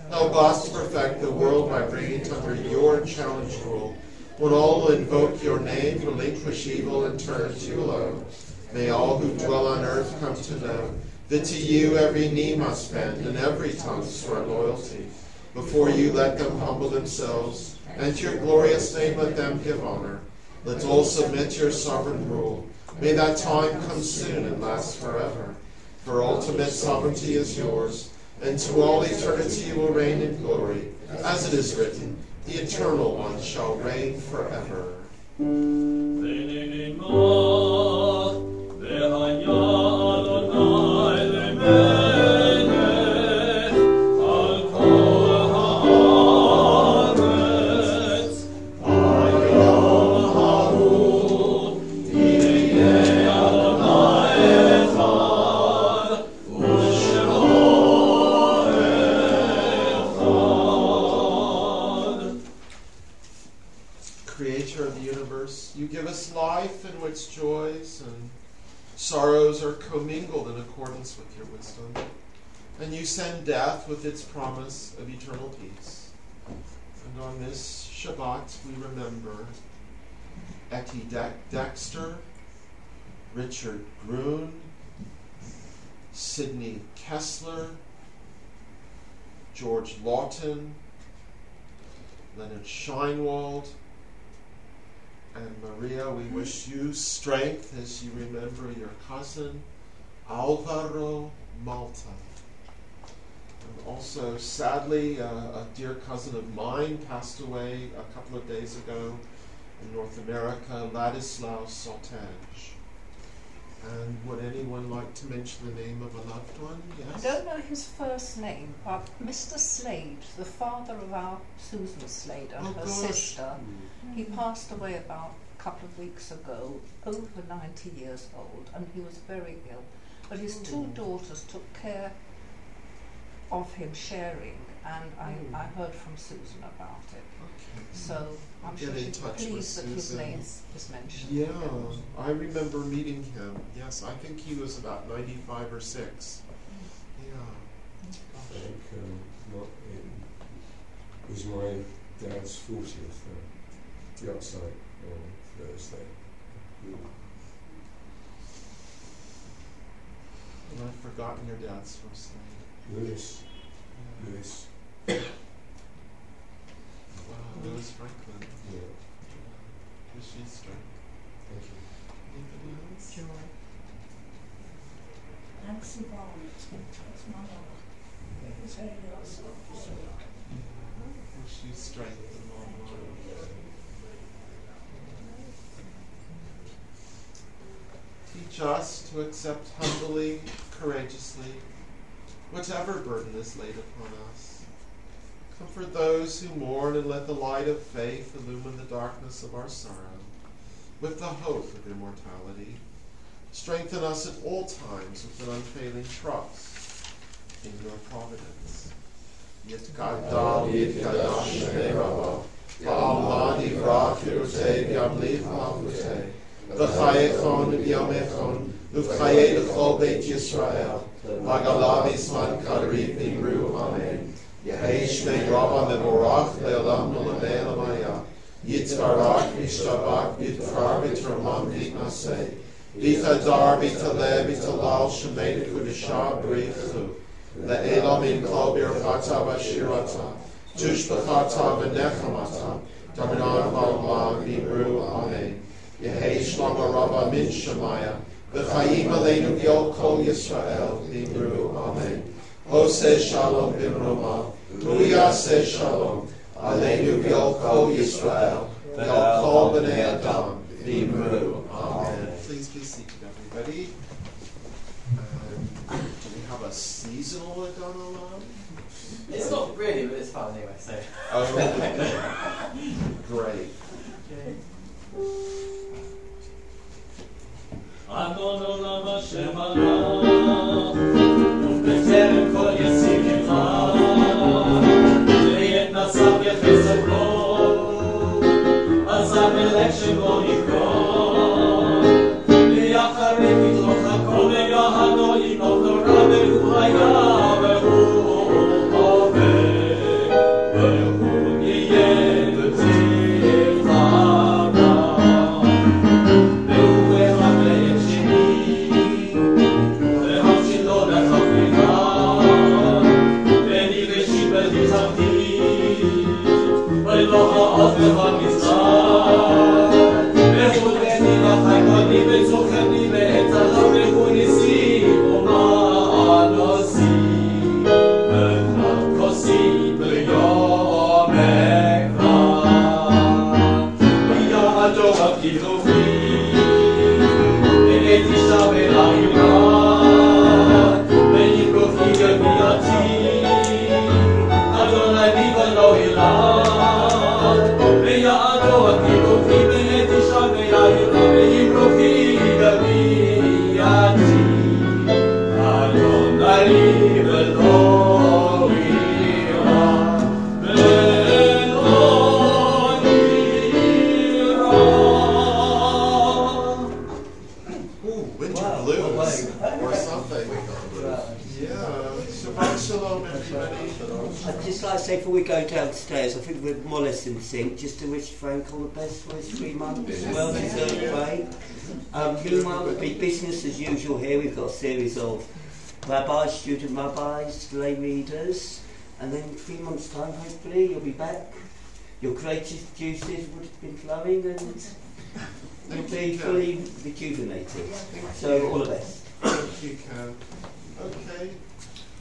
Help us to perfect the world by bringing it under your unchallenged rule. When all will invoke your name, relinquish evil, and turn to you alone, may all who dwell on earth come to know that to you every knee must bend and every tongue swear loyalty. Before you let them humble themselves, and to your glorious name let them give honor. Let all submit to your sovereign rule. May that time come soon and last forever. For ultimate sovereignty is yours, and to all eternity you will reign in glory. As it is written, The Eternal One shall reign forever. Creator of the universe, you give us life in which joys and sorrows are commingled in accordance with your wisdom, and you send death with its promise of eternal peace. And on this Shabbat we remember Etty Dexter, Richard Grun, Sidney Kessler, George Lawton, Leonard Scheinwald, and Maria, we wish you strength as you remember your cousin, Alvaro Malta. And also, sadly, a dear cousin of mine passed away a couple of days ago in North America, Ladislao Saltage. And would anyone like to mention the name of a loved one? Yes? I don't know his first name, but Mr. Slade, the father of our Susan Slade and her sister, he passed away about a couple of weeks ago, over 90 years old, and he was very ill. But his two daughters took care of him, sharing, and I heard from Susan about it. Okay. So I'm sure she's pleased that his name is mentioned. Yeah, I remember meeting him. Yes, I think he was about 95 or 6. Yeah. I think it was my dad's 40th yahrzeit on Thursday. And I've forgotten your dad's first name. Lewis. Lewis. Wow, Lewis Franklin. Yeah. Wish you strength. Thank you. Anybody else? Joy. Nancy Barnett, that's my mother. It was her last officer. Wish you strength and long life. Teach us to accept humbly, courageously, whatever burden is laid upon us. Comfort those who mourn and let the light of faith illumine the darkness of our sorrow with the hope of immortality. Strengthen us at all times with an unfailing trust in your providence. Yitkadal yitkadash ne'rava, Ba'alma divra kirutei v'yamli v'malchutei, v'chayechon v'yamechon, v'chayei l'chol beit Yisrael, v'galav isman kadriv v'imru, amen. Yehi shmei rabba mevorach le'olam nolamei lamaya, yitzvarach v'shtabach v'yitfar v'tramam v'iknasei, v'chadar v'taleh v'talal shemei v'kudishah b'richu, le'elam in kol birchata v'ashirata, tushbachata v'nechamata, Daminar Ba'olam v'imru, amen. Yehi shlama rabba min shemaya, v'chayim aleinu v'yol kol Yisrael, v'imru, amen. Hoseh shalom b'mroma, Ru'yaseh shalom, aleinu v'yol kol Yisrael, v'yol kol b'nei Adam, v'imru, amen. Please be seated, everybody. Do we have a seasonal Adon Olam? It's not really, but it's fun anyway, so. Oh, great. Adon Olam Hashem Allah, B'terem kol Yisivimah, V'yet Nasav Yechesed Lo, Asam Melech Shemo Yikron, V'yacharei V'yitloch HaKol V'yahano Yinoch Torah V'hu Hayah V'hu Oveh, V'hu Yiyeh B'tifchara. Lo ha'ot v'ha'mizrach I'd just like to say before we go downstairs, I think we're more or less in sync, just to wish Frank all the best for his 3 months, well deserved break. Meanwhile, it'll be business as usual here. We've got a series of rabbis, student rabbis, lay readers, and then 3 months' time, hopefully, you'll be back. Your creative juices would have been flowing and you'll be fully rejuvenated. So, all the best. Thank you, Ken. Okay.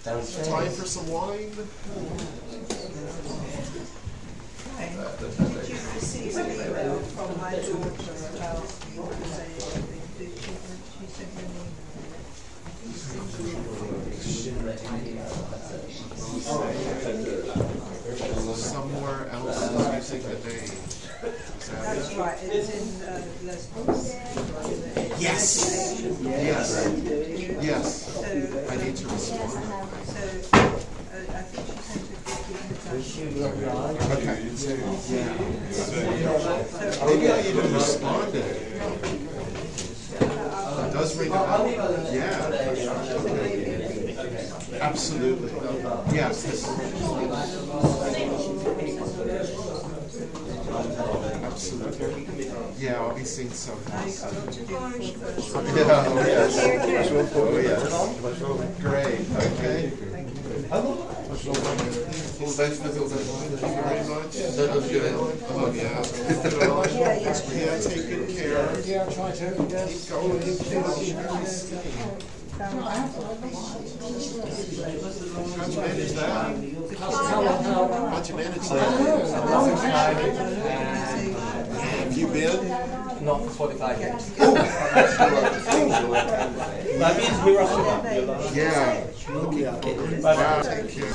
Downstairs. Time for some wine. Did you receive an email from my daughter about the Mosaic? She sent me an email. Somewhere else is using the name. That's right, it's in Lesbos. Yes. Yes. Yes. So, I need to respond. So, I think she sent a Okay. Maybe I even responded. It does ring a bell. Yeah. Absolutely. Yes. Absolutely. Yeah, I'll be seeing some. Yeah, oh yes. Oh yes. Great, okay. Thank you very much. Oh yeah. Yeah, take good care. Yeah, try to. Keep going. How'd you manage that? How'd you manage that? Have you been? Not for 45 years. That means we're off. Yeah. Wow, take care.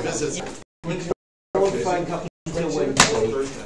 Visits. Frank up until Wednesday.